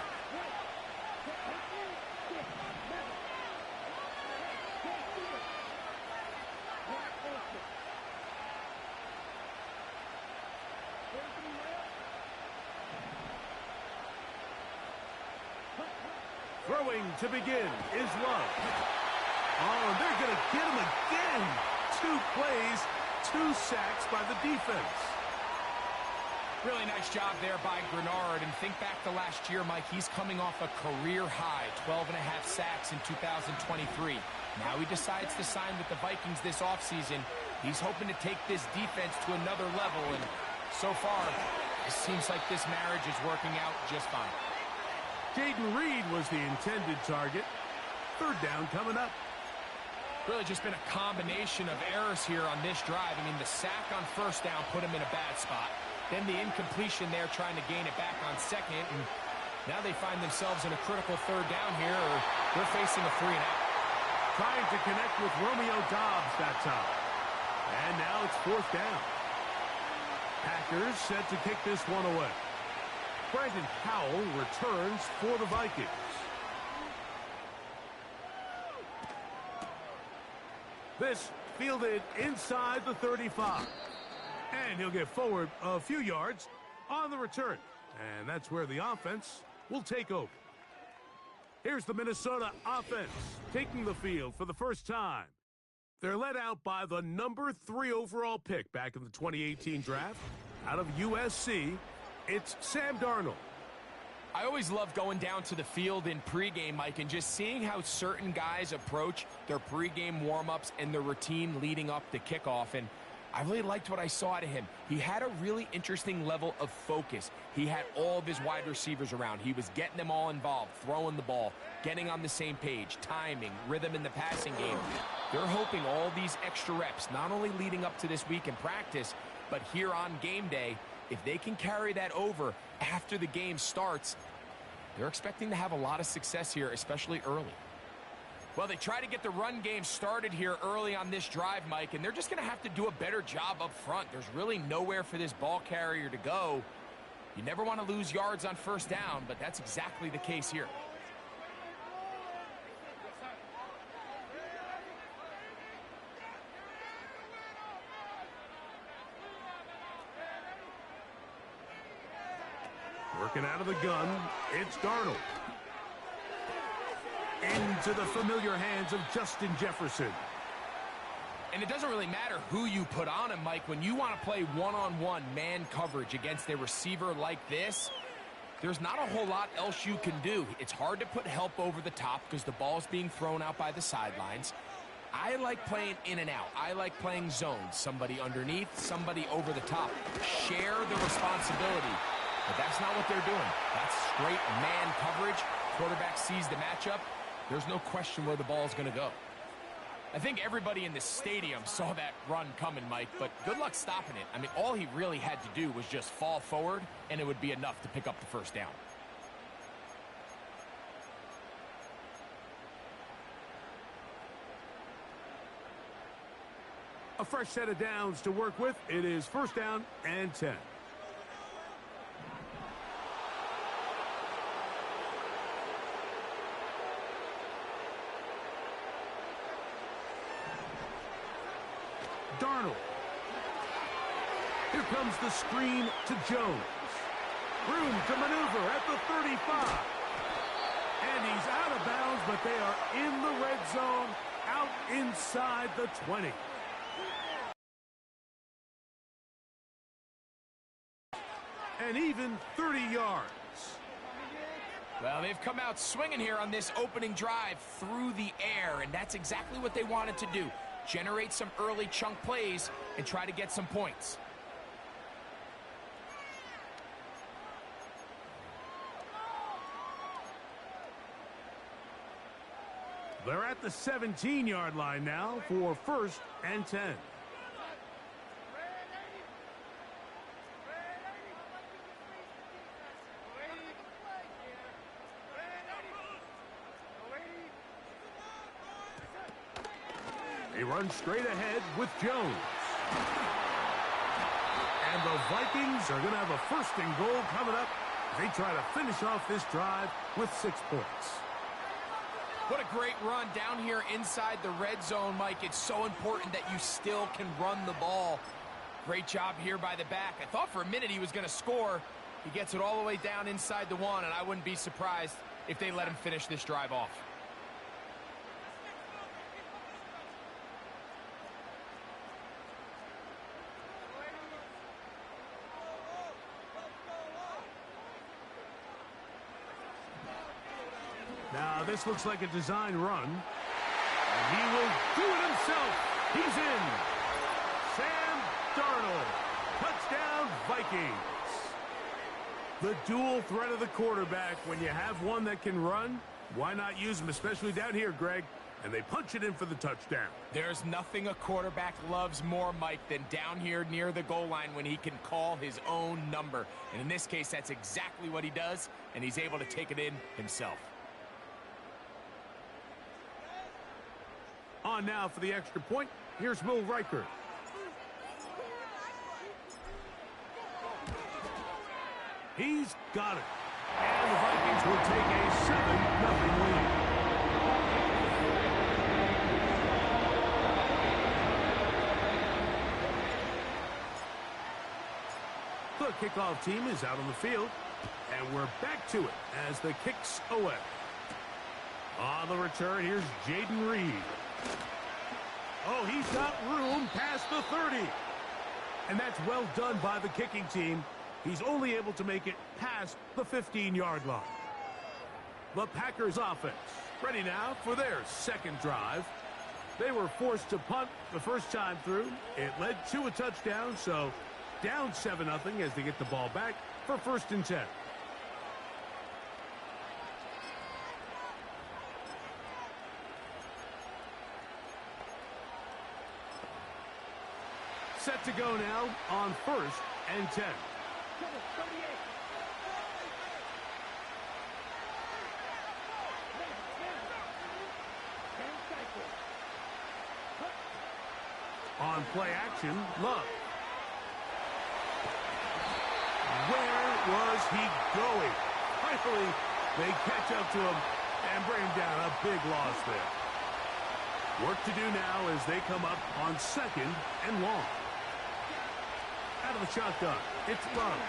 Throwing to begin is Love. Oh, and they're going to get him again. 2 plays, 2 sacks by the defense. Really nice job there by Grenard. And think back to last year, Mike. He's coming off a career high, 12.5 sacks in 2023. Now he decides to sign with the Vikings this offseason. He's hoping to take this defense to another level. And so far, it seems like this marriage is working out just fine. Jaden Reed was the intended target. 3rd down coming up. Really just been a combination of errors here on this drive. I mean, the sack on 1st down put him in a bad spot. Then the incompletion there trying to gain it back on 2nd. And now they find themselves in a critical 3rd down here, or they're facing a 3-and-out. Trying to connect with Romeo Doubs that time. And now it's 4th down. Packers set to kick this one away. Brandon Powell returns for the Vikings. This fielded inside the 35. And he'll get forward a few yards on the return. And that's where the offense will take over. Here's the Minnesota offense taking the field for the first time. They're led out by the number 3 overall pick back in the 2018 draft. Out of USC, it's Sam Darnold. I always love going down to the field in pregame, Mike, and just seeing how certain guys approach their pregame warm-ups and their routine leading up to kickoff. And I really liked what I saw out of him. He had a really interesting level of focus. He had all of his wide receivers around. He was getting them all involved, throwing the ball, getting on the same page, timing, rhythm in the passing game. They're hoping all these extra reps, not only leading up to this week in practice, but here on game day, if they can carry that over after the game starts, they're expecting to have a lot of success here, especially early. Well, they try to get the run game started here early on this drive, Mike, and they're just going to have to do a better job up front. There's really nowhere for this ball carrier to go. You never want to lose yards on 1st down, but that's exactly the case here. Working out of the gun, it's Darnold. Into the familiar hands of Justin Jefferson. And it doesn't really matter who you put on him, Mike. When you want to play one-on-one man coverage against a receiver like this, there's not a whole lot else you can do. It's hard to put help over the top because the ball's being thrown out by the sidelines. I like playing in and out. I like playing zones. Somebody underneath, somebody over the top. Share the responsibility. But that's not what they're doing. That's straight man coverage. Quarterback sees the matchup. There's no question where the ball's going to go. I think everybody in the stadium saw that run coming, Mike, but good luck stopping it. I mean, all he really had to do was just fall forward, and it would be enough to pick up the first down. A fresh set of downs to work with. It is 1st down and 10. Darnold. Here comes the screen to Jones. Room to maneuver at the 35. And he's out of bounds, but they are in the red zone, out inside the 20. And even 30 yards. Well, they've come out swinging here on this opening drive through the air, and that's exactly what they wanted to do. Generate some early chunk plays and try to get some points. They're at the 17-yard line now for 1st and 10. They run straight ahead with Jones. And the Vikings are going to have a 1st and goal coming up. They try to finish off this drive with 6 points. What a great run down here inside the red zone, Mike. It's so important that you still can run the ball. Great job here by the back. I thought for a minute he was going to score. He gets it all the way down inside the 1, and I wouldn't be surprised if they let him finish this drive off. Now, this looks like a design run. And he will do it himself. He's in. Sam Darnold. Touchdown, Vikings. The dual threat of the quarterback. When you have one that can run, why not use him, especially down here, Greg? And they punch it in for the touchdown. There's nothing a quarterback loves more, Mike, than down here near the goal line when he can call his own number. And in this case, that's exactly what he does, and he's able to take it in himself. On now for the extra point. Here's Will Riker. He's got it. And the Vikings will take a 7-0 lead. The kickoff team is out on the field. And we're back to it as the kick's away. On the return, here's Jaden Reed. Oh, he's got room past the 30. And that's well done by the kicking team. He's only able to make it past the 15-yard line. The Packers offense ready now for their 2nd drive. They were forced to punt the first time through. It led to a touchdown, so down 7-0 as they get the ball back for 1st and 10. Set to go now on 1st and 10. On play action, Love. Where was he going? Finally, they catch up to him and bring him down. A big loss there. Work to do now as they come up on 2nd and long. Out of the shotgun, it's Love.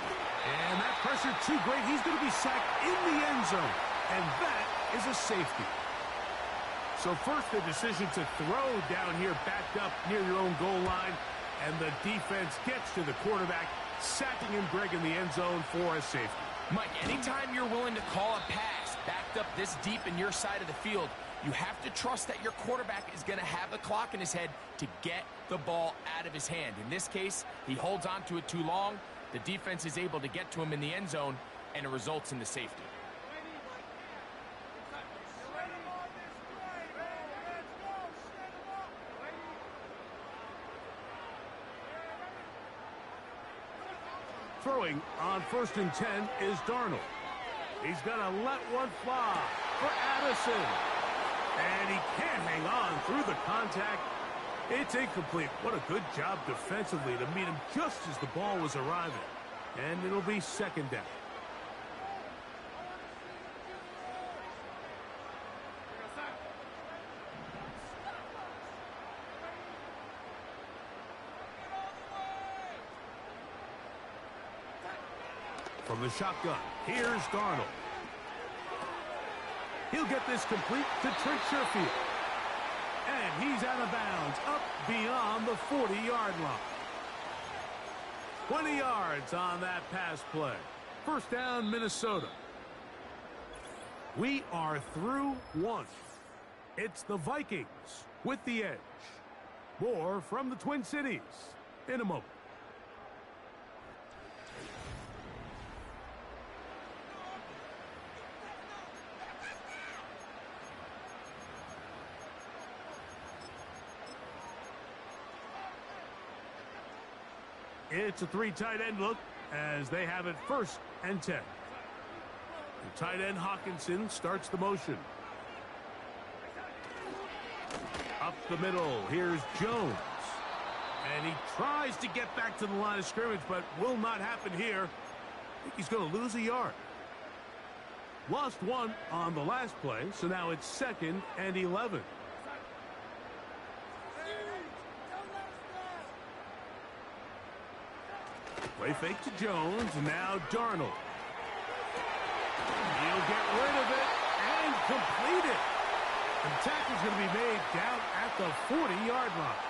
And that pressure too great. He's going to be sacked in the end zone. And that is a safety. So first, the decision to throw down here, backed up near your own goal line, and the defense gets to the quarterback, sacking him, Greg, in the end zone for a safety. Mike, anytime you're willing to call a pass backed up this deep in your side of the field, you have to trust that your quarterback is going to have the clock in his head to get the ball out of his hand. In this case, he holds on to it too long. The defense is able to get to him in the end zone, and it results in the safety. Throwing on 1st and 10 is Darnold. He's going to let one fly for Addison. And he can't hang on through the contact. It's incomplete. What a good job defensively to meet him just as the ball was arriving. And it'll be 2nd down. From the shotgun, here's Darnold. He'll get this complete to Trent Sherfield. And he's out of bounds, up beyond the 40-yard line. 20 yards on that pass play. 1st down, Minnesota. We are through 1. It's the Vikings with the edge. More from the Twin Cities in a moment. It's a 3 tight end look as they have it 1st and 10. The tight end Hawkinson starts the motion. Up the middle, here's Jones. And he tries to get back to the line of scrimmage, but will not happen here. I think he's going to lose a yard. Lost 1 on the last play, so now it's 2nd and 11. Play fake to Jones, now Darnold. He'll get rid of it and complete it. And the tackle's going to be made down at the 40-yard line.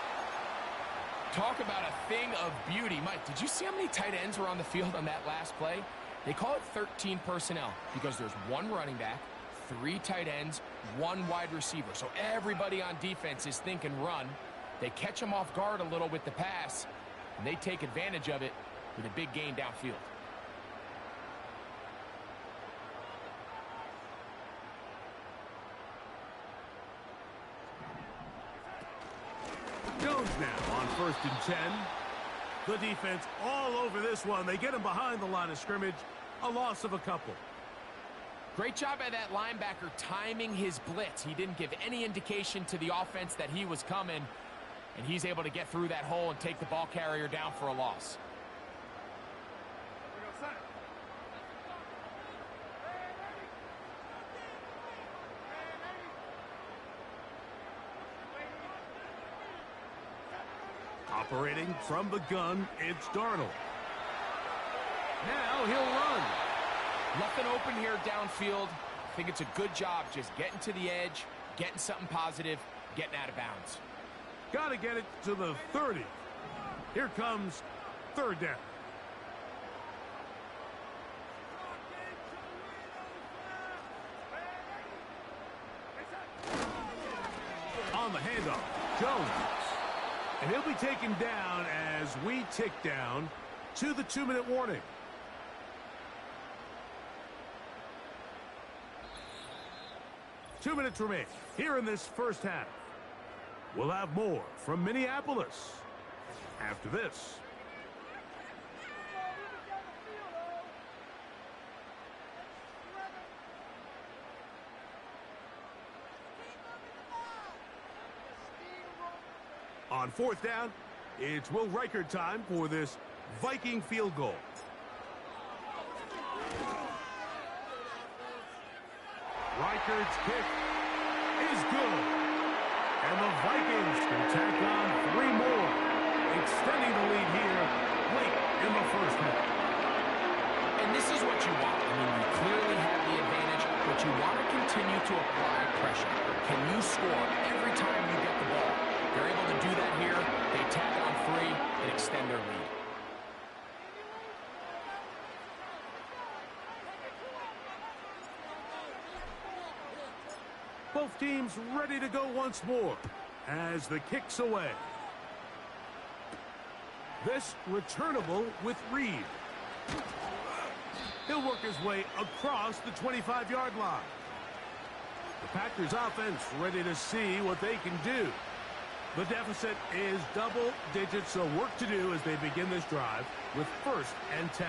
Talk about a thing of beauty. Mike, did you see how many tight ends were on the field on that last play? They call it 13 personnel because there's 1 running back, 3 tight ends, 1 wide receiver. So everybody on defense is thinking run. They catch them off guard a little with the pass, and they take advantage of it with a big gain downfield. Jones now on 1st and 10. The defense all over this one. They get him behind the line of scrimmage. A loss of a couple. Great job by that linebacker timing his blitz. He didn't give any indication to the offense that he was coming, and he's able to get through that hole and take the ball carrier down for a loss. Operating from the gun, it's Darnold. Now he'll run. Nothing open here downfield. I think it's a good job just getting to the edge, getting something positive, getting out of bounds. Got to get it to the 30. Here comes 3rd down. On the handoff, Jones. And he'll be taken down as we tick down to the 2-minute warning. Two minutes remain here in this 1st half. We'll have more from Minneapolis after this. On 4th down, it's Will Reichert time for this Viking field goal. Reichert's kick is good. And the Vikings can tack on 3 more, extending the lead here late in the 1st half. And this is what you want. I mean, you clearly have the advantage. but you want to continue to apply pressure. Can you score every time you get the ball? They're able to do that here. They tack on 3 and extend their lead. Both teams ready to go once more as the kick's away. This returnable with Reed. He'll work his way across the 25-yard line. The Packers offense ready to see what they can do. The deficit is double digits, so work to do as they begin this drive with 1st and 10.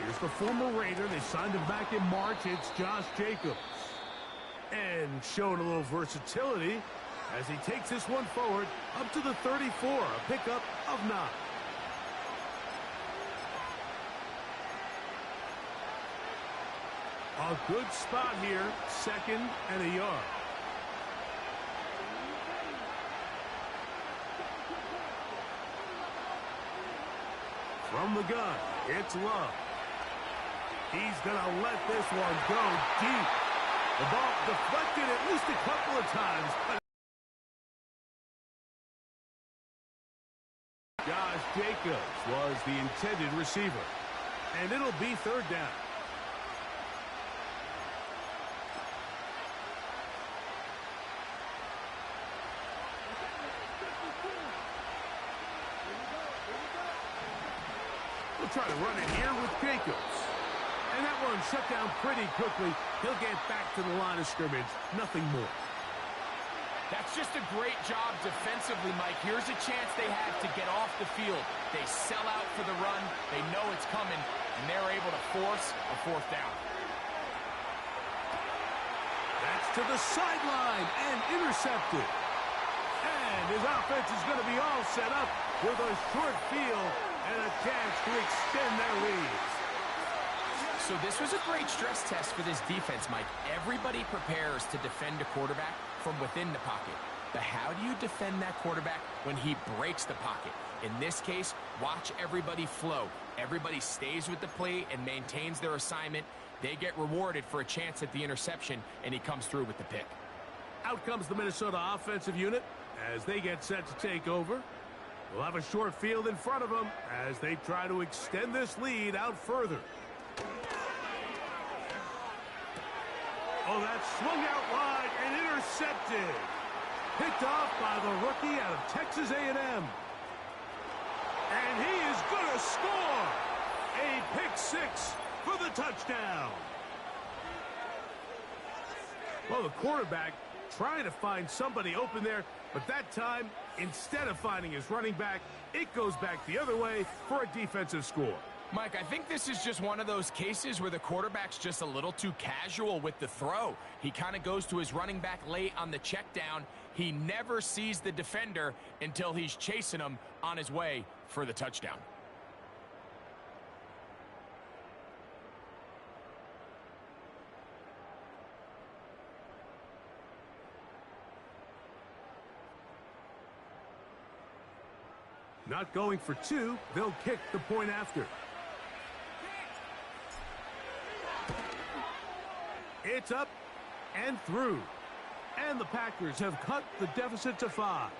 Here's the former Raider. They signed him back in March. It's Josh Jacobs. And showing a little versatility as he takes this one forward up to the 34, a pickup of 9. A good spot here, 2nd and a yard. From the gun, it's Love. He's going to let this one go deep. The ball deflected at least a couple of times. Josh Jacobs was the intended receiver. And it'll be 3rd down. We'll try to run it here with Jacobs. And that one shut down pretty quickly. He'll get back to the line of scrimmage. Nothing more. That's just a great job defensively, Mike. Here's a chance they have to get off the field. They sell out for the run. They know it's coming, and they're able to force a 4th down. That's to the sideline and intercepted. And his offense is going to be all set up with a short field and a chance to extend their lead. So this was a great stress test for this defense, Mike. Everybody prepares to defend a quarterback from within the pocket. But how do you defend that quarterback when he breaks the pocket? In this case, watch everybody flow. Everybody stays with the play and maintains their assignment. They get rewarded for a chance at the interception, and he comes through with the pick. Out comes the Minnesota offensive unit as they get set to take over. We'll have a short field in front of them as they try to extend this lead out further. Oh, that's swung out wide and intercepted. Picked off by the rookie out of Texas A&M. And he is going to score. A pick 6 for the touchdown. Well, the quarterback trying to find somebody open there, but that time, instead of finding his running back, it goes back the other way for a defensive score. Mike, I think this is just one of those cases where the quarterback's just a little too casual with the throw. He kind of goes to his running back late on the check down. He never sees the defender until he's chasing him on his way for the touchdown. Not going for 2, they'll kick the point after. It's up and through. And the Packers have cut the deficit to 5.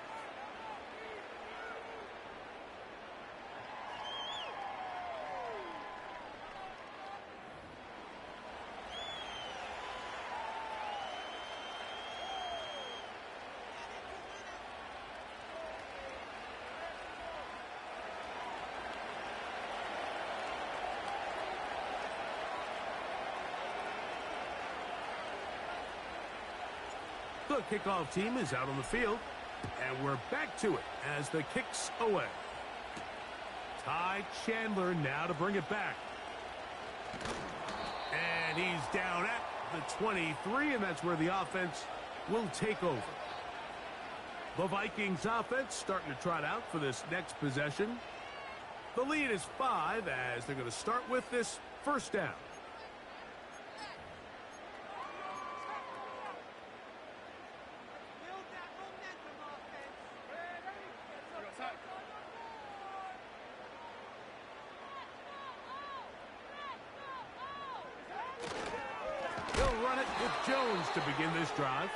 The kickoff team is out on the field, and we're back to it as the kick's away. Ty Chandler now to bring it back. And he's down at the 23, and that's where the offense will take over. The Vikings offense starting to trot out for this next possession. The lead is 5 as they're going to start with this first down. They'll run it with Jones to begin this drive.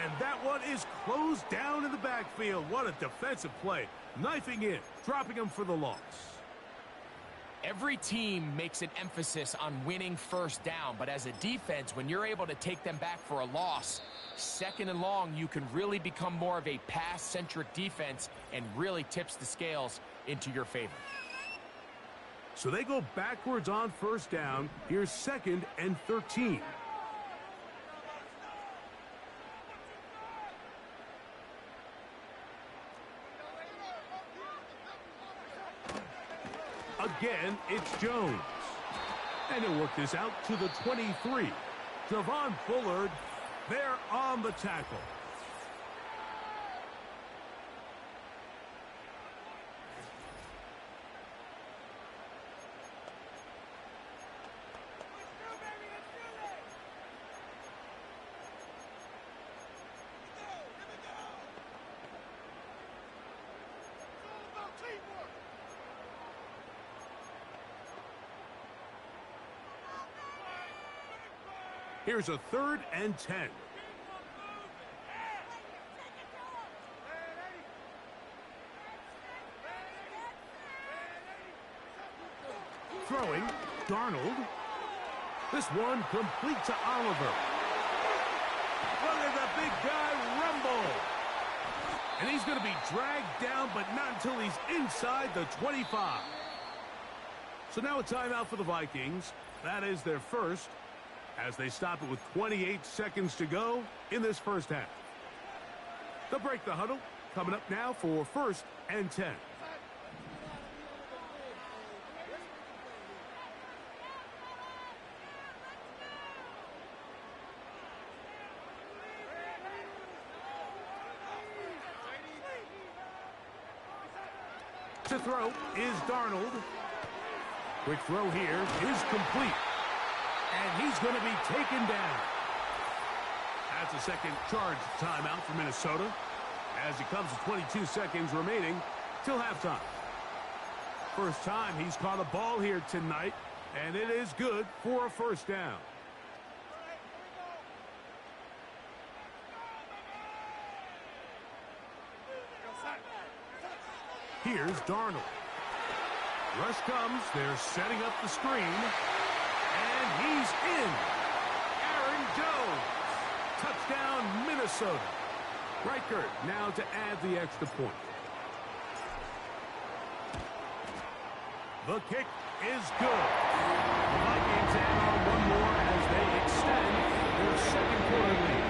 And that one is closed down in the backfield. What a defensive play. Knifing in, dropping him for the loss. Every team makes an emphasis on winning first down, but as a defense, when you're able to take them back for a loss, second and long, you can really become more of a pass-centric defense and really tips the scales into your favor. So they go backwards on first down. Here's 2nd and 13. Again, it's Jones. And he'll work this out to the 23. Javon Bullard there on the tackle. Here's a 3rd and 10. Throwing, Darnold. This one complete to Oliver. Look at the big guy rumble. And he's going to be dragged down, but not until he's inside the 25. So now a timeout for the Vikings. That is their first, as they stop it with 28 seconds to go in this first half. They'll break the huddle. Coming up now for 1st and 10. To throw is Darnold. Quick throw here is complete. And he's going to be taken down. That's a second charge timeout for Minnesota, as it comes to 22 seconds remaining till halftime. First time he's caught a ball here tonight, and it is good for a first down. Here's Darnold. Rush comes. They're setting up the screen. And he's in. Aaron Jones. Touchdown, Minnesota. Reichert now to add the extra point. The kick is good. The Vikings add on one more as they extend their second quarter lead.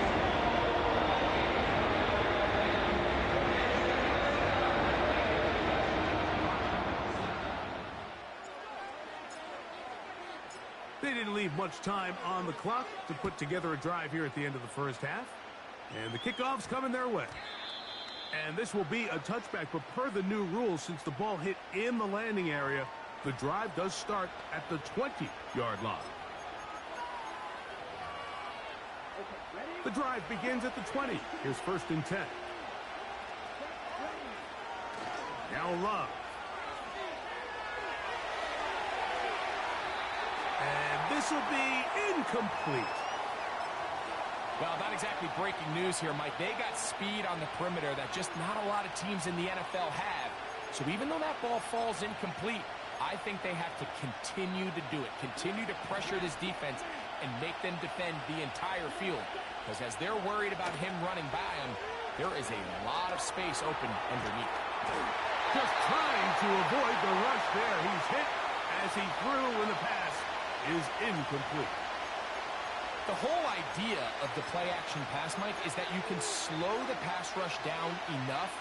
They didn't leave much time on the clock to put together a drive here at the end of the first half. And the kickoff's coming their way. And this will be a touchback, but per the new rules, since the ball hit in the landing area, the drive does start at the 20-yard line. The drive begins at the 20. Here's 1st and 10. Now Love. And this will be incomplete. Well, not exactly breaking news here, Mike. They got speed on the perimeter that just not a lot of teams in the NFL have. So even though that ball falls incomplete, I think they have to continue to do it. Continue to pressure this defense and make them defend the entire field. Because as they're worried about him running by them, there is a lot of space open underneath. Just trying to avoid the rush there. He's hit as he threw when the pass is incomplete. The whole idea of the play-action pass, Mike, is that you can slow the pass rush down enough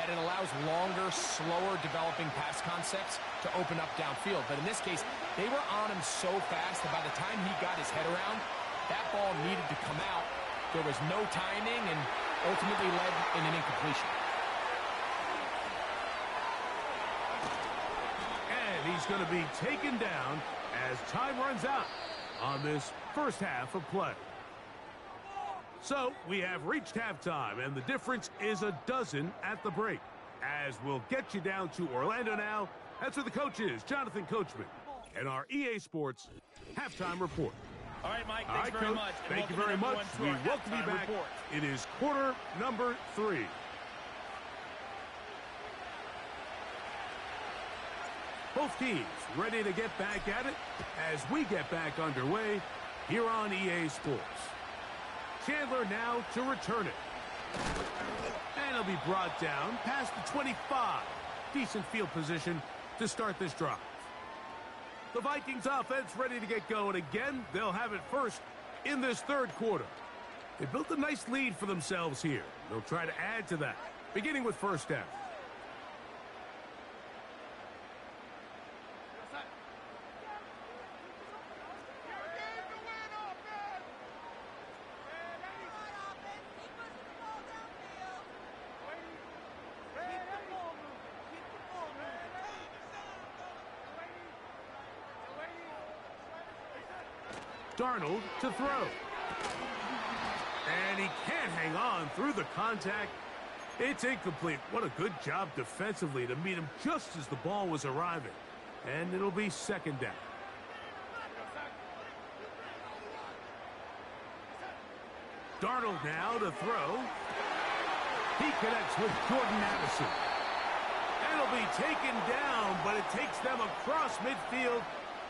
that it allows longer, slower developing pass concepts to open up downfield. But in this case, they were on him so fast that by the time he got his head around, that ball needed to come out. There was no timing and ultimately led in an incompletion. is going to be taken down as time runs out on this first half of play. So we have reached halftime, and the difference is a dozen at the break. As we'll get you down to Orlando now, that's where the coach is, Jonathan Coachman, and our EA Sports halftime report. All right, Mike, thanks very much. Thank you very much. We welcome you back. It is quarter number 3. Both teams ready to get back at it as we get back underway here on EA Sports. Chandler now to return it. And it'll be brought down past the 25. Decent field position to start this drive. The Vikings offense ready to get going again. They'll have it first in this third quarter. They built a nice lead for themselves here. They'll try to add to that, beginning with first down. Darnold to throw. And he can't hang on through the contact. It's incomplete. What a good job defensively to meet him just as the ball was arriving. And it'll be second down. Darnold now to throw. He connects with Jordan Addison. And it'll be taken down, but it takes them across midfield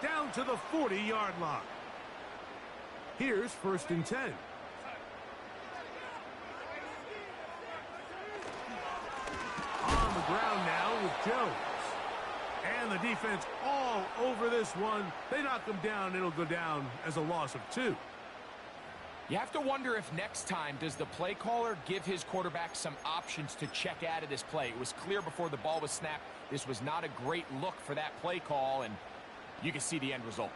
down to the 40-yard line. Here's first and 10. On the ground now with Jones. And the defense all over this one. They knock him down. It'll go down as a loss of 2. You have to wonder if next time does the play caller give his quarterback some options to check out of this play. It was clear before the ball was snapped. This was not a great look for that play call, and you can see the end result.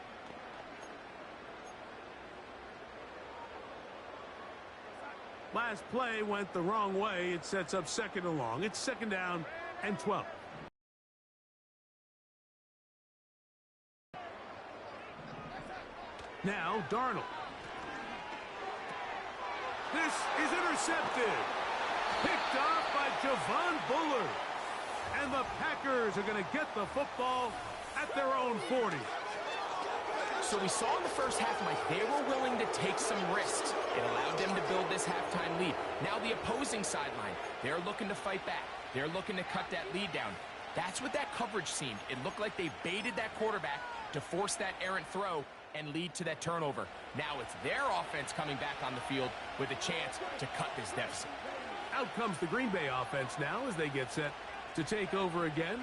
Last play went the wrong way. It sets up second and long. It's second down and 12. Now Darnold. This is intercepted. Picked off by Javon Bullard. And the Packers are going to get the football at their own 40. So we saw in the first half, Mike, they were willing to take some risks. It allowed them to build this halftime lead. Now the opposing sideline, they're looking to fight back. They're looking to cut that lead down. That's what that coverage seemed. It looked like they baited that quarterback to force that errant throw and lead to that turnover. Now it's their offense coming back on the field with a chance to cut this deficit. Out comes the Green Bay offense now as they get set to take over again.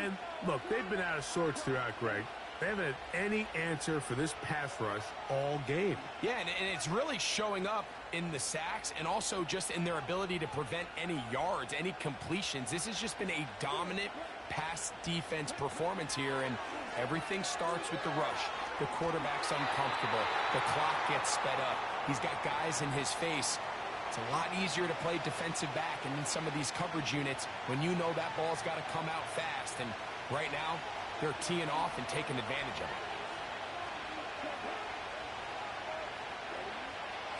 And look, they've been out of sorts throughout, Greg. They haven't had any answer for this pass rush all game. Yeah, and it's really showing up in the sacks and also just in their ability to prevent any yards, any completions. This has just been a dominant pass defense performance here, and everything starts with the rush. The quarterback's uncomfortable. The clock gets sped up. He's got guys in his face. It's a lot easier to play defensive back and in some of these coverage units when you know that ball's got to come out fast. And right now, they're teeing off and taking advantage of it.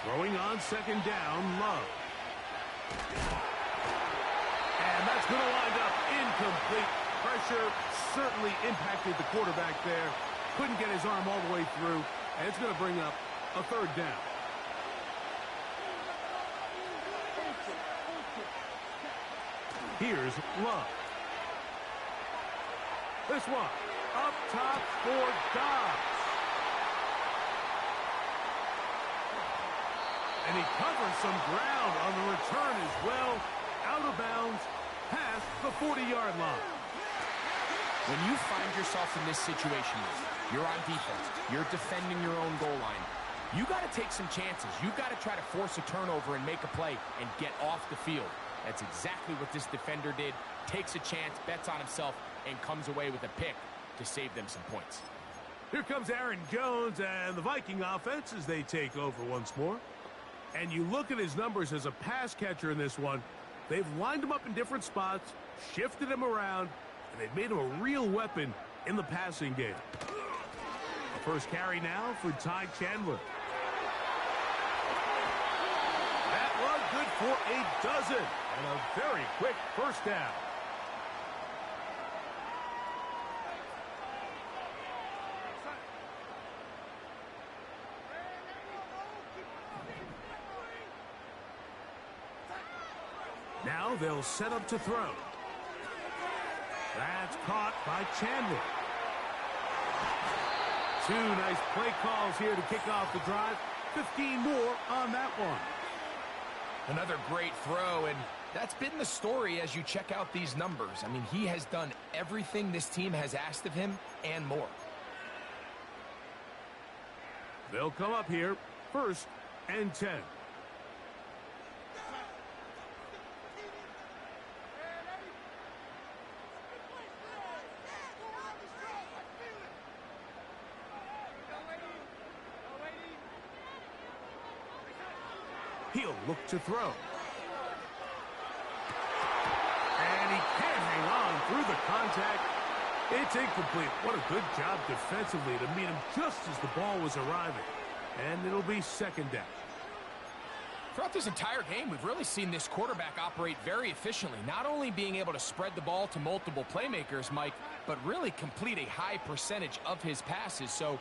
Throwing on second down, Love. And that's going to wind up incomplete. Pressure certainly impacted the quarterback there. Couldn't get his arm all the way through. And it's going to bring up a third down. Here's Love. This one, up top for Dobbs. And he covers some ground on the return as well. Out of bounds, past the 40-yard line. When you find yourself in this situation, you're on defense, you're defending your own goal line, you got to take some chances. You got to try to force a turnover and make a play and get off the field. That's exactly what this defender did. Takes a chance, bets on himself, and comes away with a pick to save them some points. Here comes Aaron Jones and the Viking offense as they take over once more. And you look at his numbers as a pass catcher in this one. They've lined him up in different spots, shifted him around, and they've made him a real weapon in the passing game. The first carry now for Ty Chandler. That was good for a dozen and a very quick first down. Now they'll set up to throw. That's caught by Chandler. Two nice play calls here to kick off the drive. 15 more on that one. Another great throw, and that's been the story as you check out these numbers. I mean, he has done everything this team has asked of him and more. They'll come up here, 1st and 10. He'll look to throw. And he can't hang on through the contact. It's incomplete. What a good job defensively to meet him just as the ball was arriving. And it'll be 2nd down. Throughout this entire game, we've really seen this quarterback operate very efficiently, not only being able to spread the ball to multiple playmakers, Mike, but really complete a high percentage of his passes. So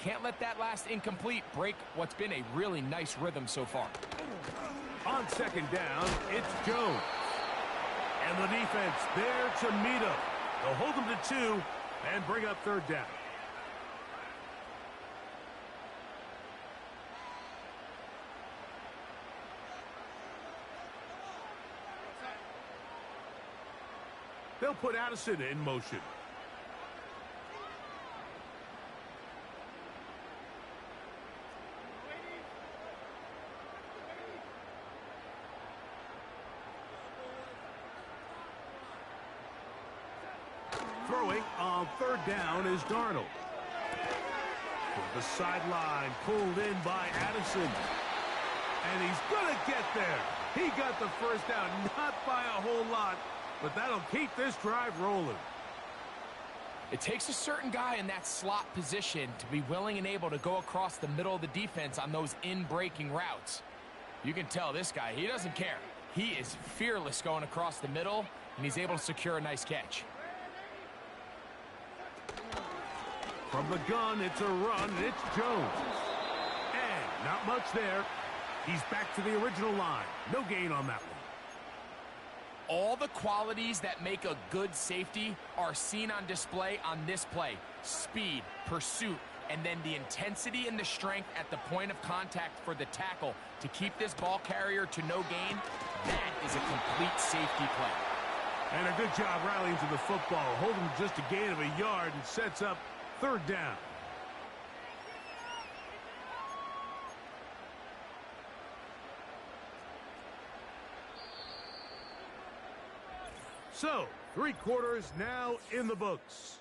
can't let that last incomplete break what's been a really nice rhythm so far. On 2nd down, it's Jones. And the defense there to meet him. They'll hold him to 2 and bring up 3rd down. They'll put Addison in motion. Throwing on 3rd down is Darnold. To the sideline, pulled in by Addison. And he's going to get there. He got the 1st down, not by a whole lot, but that'll keep this drive rolling. It takes a certain guy in that slot position to be willing and able to go across the middle of the defense on those in-breaking routes. You can tell this guy, he doesn't care. He is fearless going across the middle, and he's able to secure a nice catch. From the gun, it's a run, and it's Jones. And not much there. He's back to the original line. No gain on that one. All the qualities that make a good safety are seen on display on this play. Speed, pursuit, and then the intensity and the strength at the point of contact for the tackle to keep this ball carrier to no gain. That is a complete safety play. And a good job rallying to the football. Holding just a gain of a yard and sets up 3rd down. So, 3 quarters now in the books.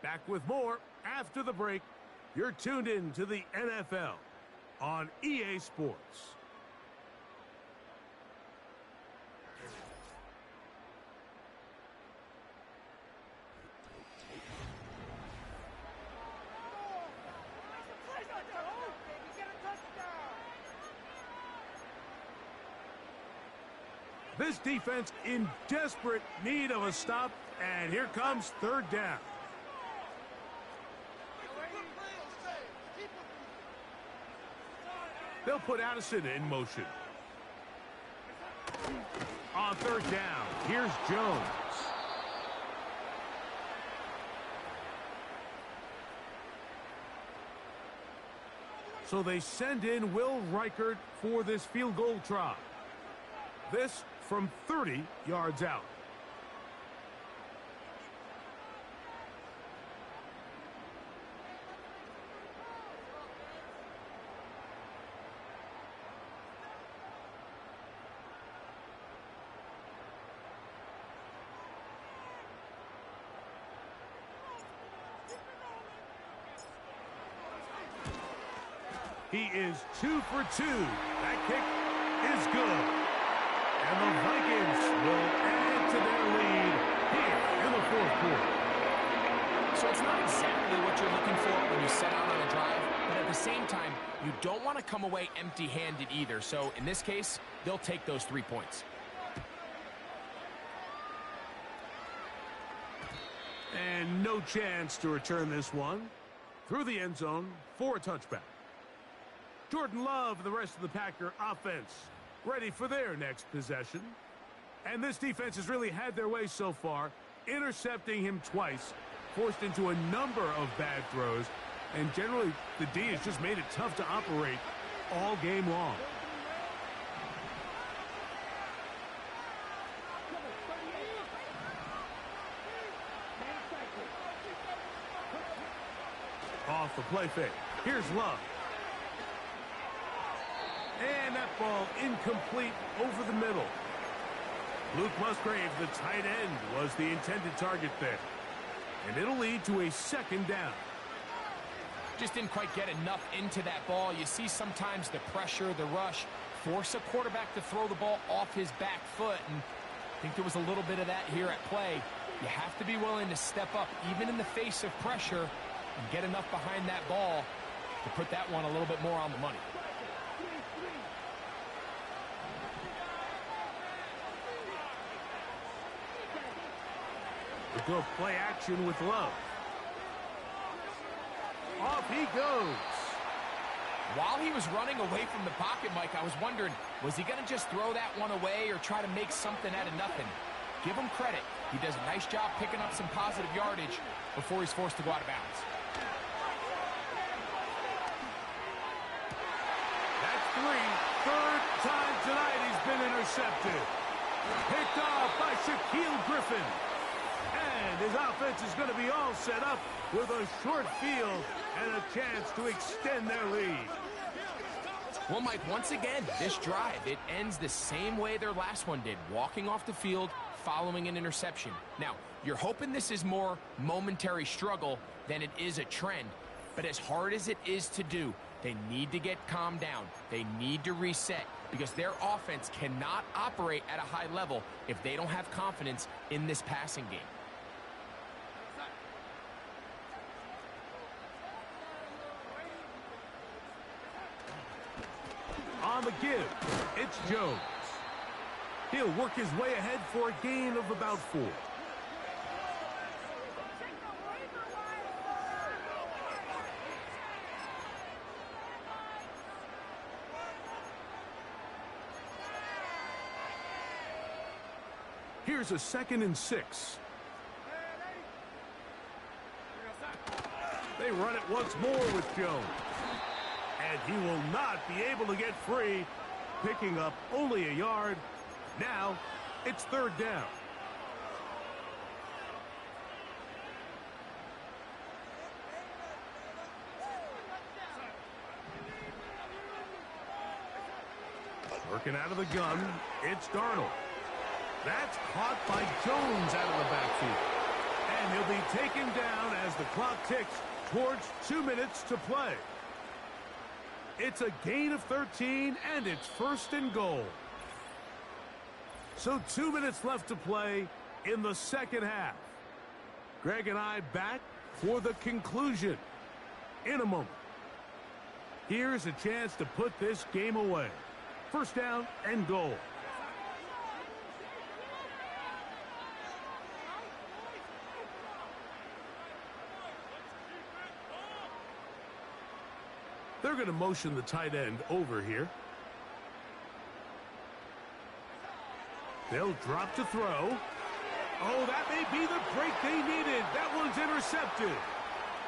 Back with more after the break. You're tuned in to the NFL on EA Sports. This defense in desperate need of a stop, and here comes 3rd down. They'll put Addison in motion. On 3rd down, here's Jones. So they send in Will Reichert for this field goal try. This from 30 yards out. He is 2 for 2. That kick is good. And the Vikings will add to their lead here in the 4th quarter. So come away empty-handed either. So in this case, they'll take those 3 points. And no chance to return this one. Through the end zone for a touchback. Jordan Love, the rest of the Packer offense, ready for their next possession. And this defense has really had their way so far, intercepting him twice, forced into a number of bad throws, and generally the D has just made it tough to operate all game long. Off the play fake. Here's Love. And that ball incomplete over the middle. Luke Musgrave, the tight end, was the intended target there. And it'll lead to a second down. Just didn't quite get enough into that ball. You see sometimes the pressure, the rush, force a quarterback to throw the ball off his back foot. And I think there was a little bit of that here at play. You have to be willing to step up, even in the face of pressure, and get enough behind that ball to put that one a little bit more on the money. We'll go play action with Love. Off he goes. While he was running away from the pocket, Mike, I was wondering, was he going to just throw that one away or try to make something out of nothing? Give him credit. He does a nice job picking up some positive yardage before he's forced to go out of bounds. That's three. Third time tonight he's been intercepted. Picked off by Shaquille Griffin. And his offense is going to be all set up with a short field and a chance to extend their lead. Well, Mike, once again, this drive, it ends the same way their last one did, walking off the field, following an interception. Now, you're hoping this is more momentary struggle than it is a trend, but as hard as it is to do, they need to get calmed down. They need to reset because their offense cannot operate at a high level if they don't have confidence in this passing game. On the give, it's Jones. He'll work his way ahead for a gain of about 4. Here's a 2nd and 6. They run it once more with Jones. And he will not be able to get free, picking up only a yard. Now, it's 3rd down. Working out of the gun, it's Darnold. That's caught by Jones out of the backfield. And he'll be taken down as the clock ticks towards 2 minutes to play. It's a gain of 13, and it's 1st and goal. So 2 minutes left to play in the second half. Greg and I back for the conclusion in a moment. Here's a chance to put this game away. 1st down and goal. They're going to motion the tight end over here. They'll drop to throw. Oh, that may be the break they needed. That one's intercepted.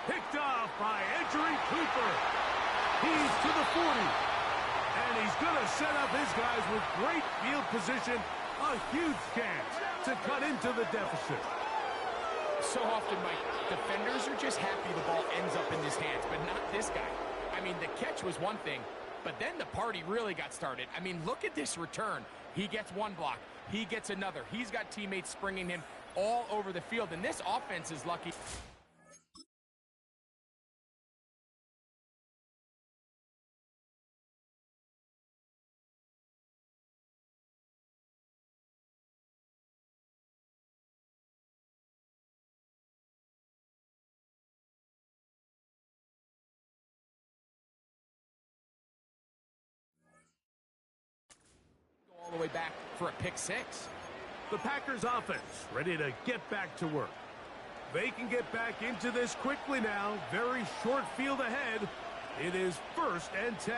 Picked off by Edgerrin Cooper. He's to the 40. And he's going to set up his guys with great field position. A huge chance to cut into the deficit. So often, Mike, defenders are just happy the ball ends up in his hands, but not this guy. I mean, the catch was one thing, but then the party really got started. I mean, look at this return. He gets one block. He gets another. He's got teammates springing him all over the field, and this offense is lucky. the way back for a pick six. The Packers offense ready to get back to work. They can get back into this quickly now. Very short field ahead. It is 1st and 10.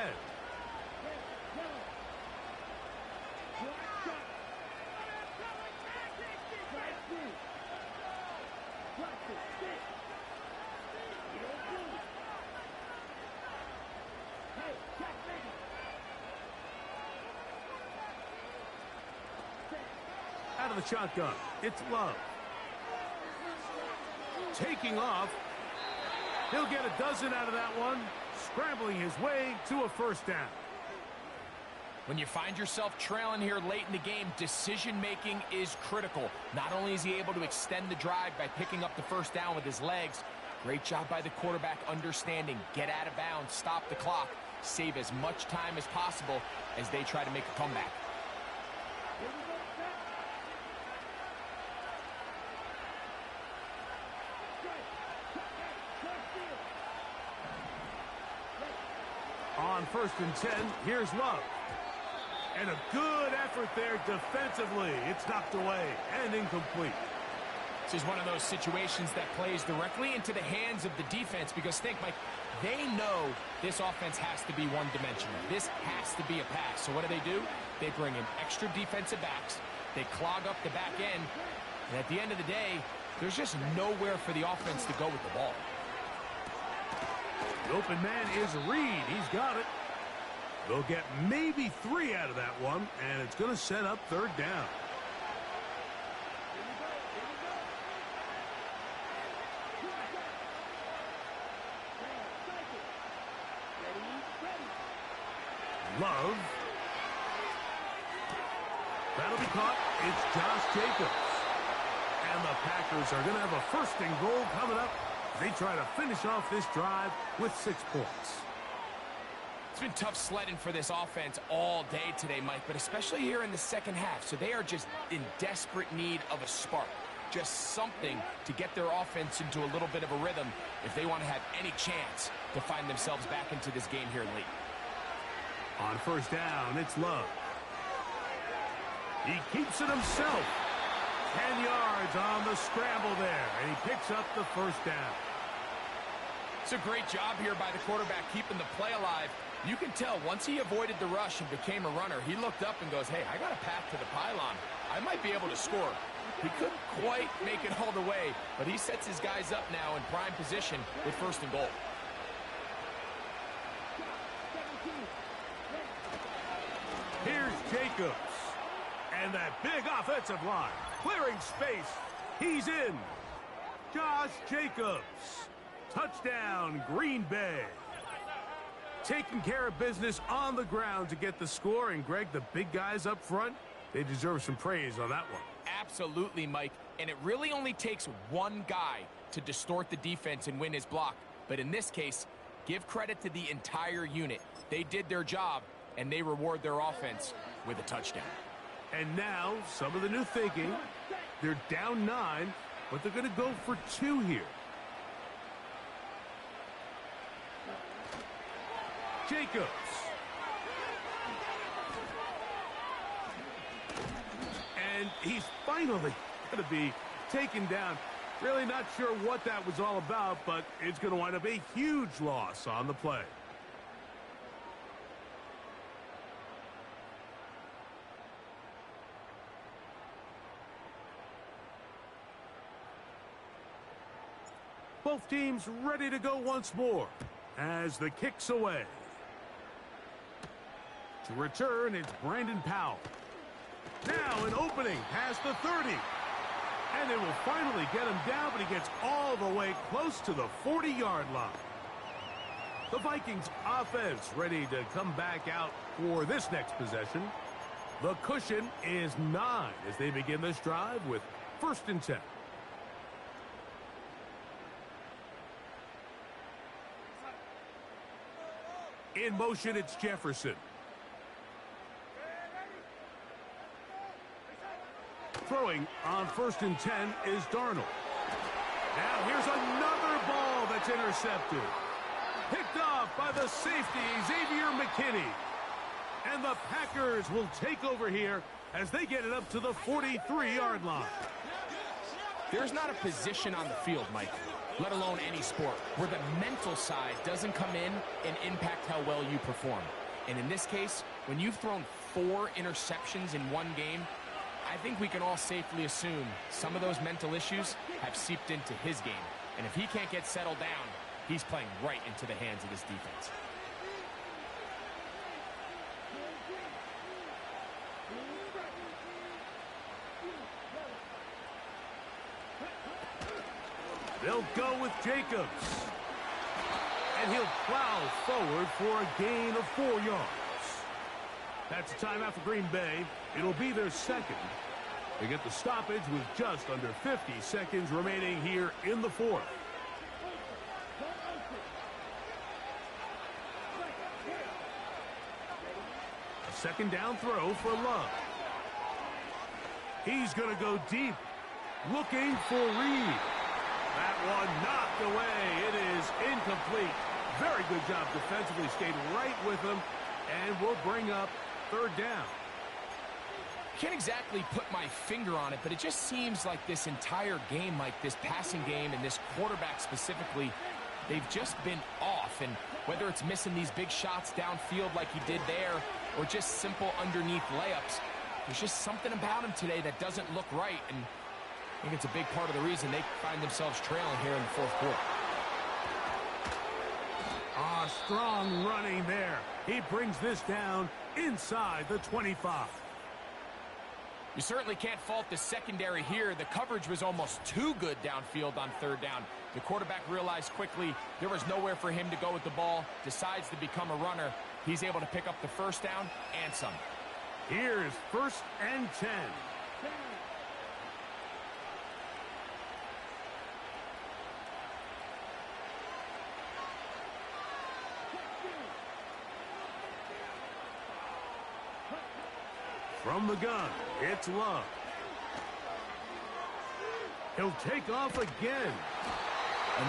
Out of the shotgun, it's Love. Taking off. He'll get a dozen out of that one. Scrambling his way to a 1st down. When you find yourself trailing here late in the game, decision-making is critical. Not only is he able to extend the drive by picking up the 1st down with his legs, great job by the quarterback understanding, get out of bounds, stop the clock, save as much time as possible as they try to make a comeback. On 1st and 10, here's Love. And a good effort there defensively. It's knocked away and incomplete. This is one of those situations that plays directly into the hands of the defense because think, Mike, they know this offense has to be one-dimensional. This has to be a pass. So what do? They bring in extra defensive backs. They clog up the back end. And at the end of the day, there's just nowhere for the offense to go with the ball. The open man is Reed. He's got it. They'll get maybe 3 out of that one, and it's going to set up 3rd down. Love. That'll be caught. It's Josh Jacobs. And the Packers are going to have a 1st and goal coming up. They try to finish off this drive with 6 points. It's been tough sledding for this offense all day today, Mike, but especially here in the second half. So they are just in desperate need of a spark. Just something to get their offense into a little bit of a rhythm if they want to have any chance to find themselves back into this game here late. On 1st down, it's Love. He keeps it himself. 10 yards on the scramble there, and he picks up the 1st down. It's a great job here by the quarterback keeping the play alive. You can tell once he avoided the rush and became a runner, he looked up and goes, hey, I got a path to the pylon. I might be able to score. He couldn't quite make it all the way, but he sets his guys up now in prime position with 1st and goal. Here's Jacobs. And that big offensive line. Clearing space. He's in. Josh Jacobs. Touchdown, Green Bay. Taking care of business on the ground to get the score. And, Greg, the big guys up front, they deserve some praise on that one. Absolutely, Mike. And it really only takes one guy to distort the defense and win his block. But in this case, give credit to the entire unit. They did their job, and they reward their offense with a touchdown. And now, some of the new thinking. They're down 9, but they're going to go for 2 here. Jacobs. And he's finally going to be taken down. Really not sure what that was all about, but it's going to wind up a huge loss on the play. Both teams ready to go once more as the kick's away. To return, it's Brandon Powell. Now an opening past the 30. And they will finally get him down, but he gets all the way close to the 40-yard line. The Vikings offense ready to come back out for this next possession. The cushion is 9 as they begin this drive with 1st and 10. In motion, it's Jefferson. Throwing on 1st and 10 is Darnold. Now here's another ball that's intercepted. Picked off by the safety, Xavier McKinney. And the Packers will take over here as they get it up to the 43-yard line. There's not a position on the field, Mike, let alone any sport, where the mental side doesn't come in and impact how well you perform. And in this case, when you've thrown 4 interceptions in one game, I think we can all safely assume some of those mental issues have seeped into his game. And if he can't get settled down, he's playing right into the hands of this defense. They'll go with Jacobs. And he'll plow forward for a gain of 4 yards. That's a timeout for Green Bay. It'll be their second. They get the stoppage with just under 50 seconds remaining here in the fourth. A second down throw for Love. He's going to go deep, looking for Reed. That one knocked away. It is incomplete. Very good job defensively. Stayed right with him, and will bring up third down. Can't exactly put my finger on it, but it just seems like this entire game, like this passing game and this quarterback specifically, they've just been off. And whether it's missing these big shots downfield like he did there, or just simple underneath layups, there's just something about him today that doesn't look right. And I think it's a big part of the reason they find themselves trailing here in the fourth quarter. Strong running there. He brings this down inside the 25. You certainly can't fault the secondary here. The coverage was almost too good downfield on third down. The quarterback realized quickly there was nowhere for him to go with the ball, decides to become a runner. He's able to pick up the first down and some. Here's 1st and 10. From the gun, it's Love. He'll take off again.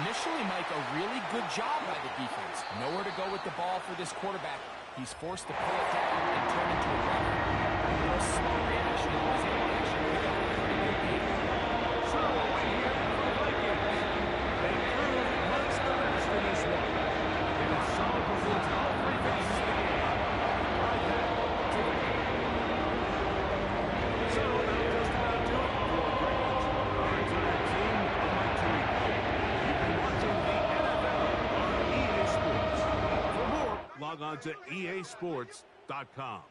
Initially, Mike, a really good job by the defense. Nowhere to go with the ball for this quarterback. He's forced to pull it down and turn into a runner. A little slow reaction. He was able to actually pick up a pretty good game. So, here for the Vikings. They proved much the best in this one. They have solid performance in all 3 phases of the game. Right there to the game. So, that'll just about do it for Grant, our entire team. I'm Mike Tirico. You've been watching the NFL on EA Sports. For more, log on to easports.com.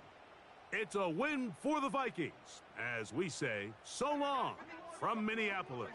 It's a win for the Vikings, as we say so long from Minneapolis.